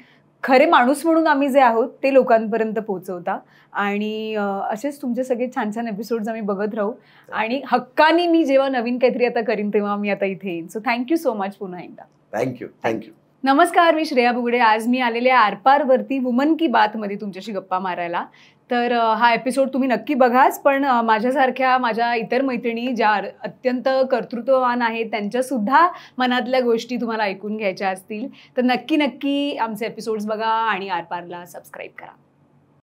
खरे माणूस म्हणून आम्ही जे आहोत ते लोकांपर्यंत पोहोचवता. आणि असेच तुमचे सगळे छान छान एपिसोड्स आम्ही बघत राहू. आणि हक्कानी मी जेव्हा नवीन काहीतरी आता करीन तेव्हा मी आता इथे येईन. सो थँक्यू सो मच पुन्हा एकदा. थँक्यू. नमस्कार, मी श्रेया बुगडे. आज मी आलेले आरपारवरती वुमन की बातमध्ये तुमच्याशी गप्पा मारायला. तर हा एपिसोड तुम्ही नक्की बघाच, पण माझ्यासारख्या माझ्या इतर मैत्रिणी ज्या अत्यंत कर्तृत्ववान आहेत त्यांच्यासुद्धा मनातल्या गोष्टी तुम्हाला ऐकून घ्यायच्या असतील तर नक्की नक्की आमचे एपिसोड्स बघा आणि आरपारला सबस्क्राईब करा.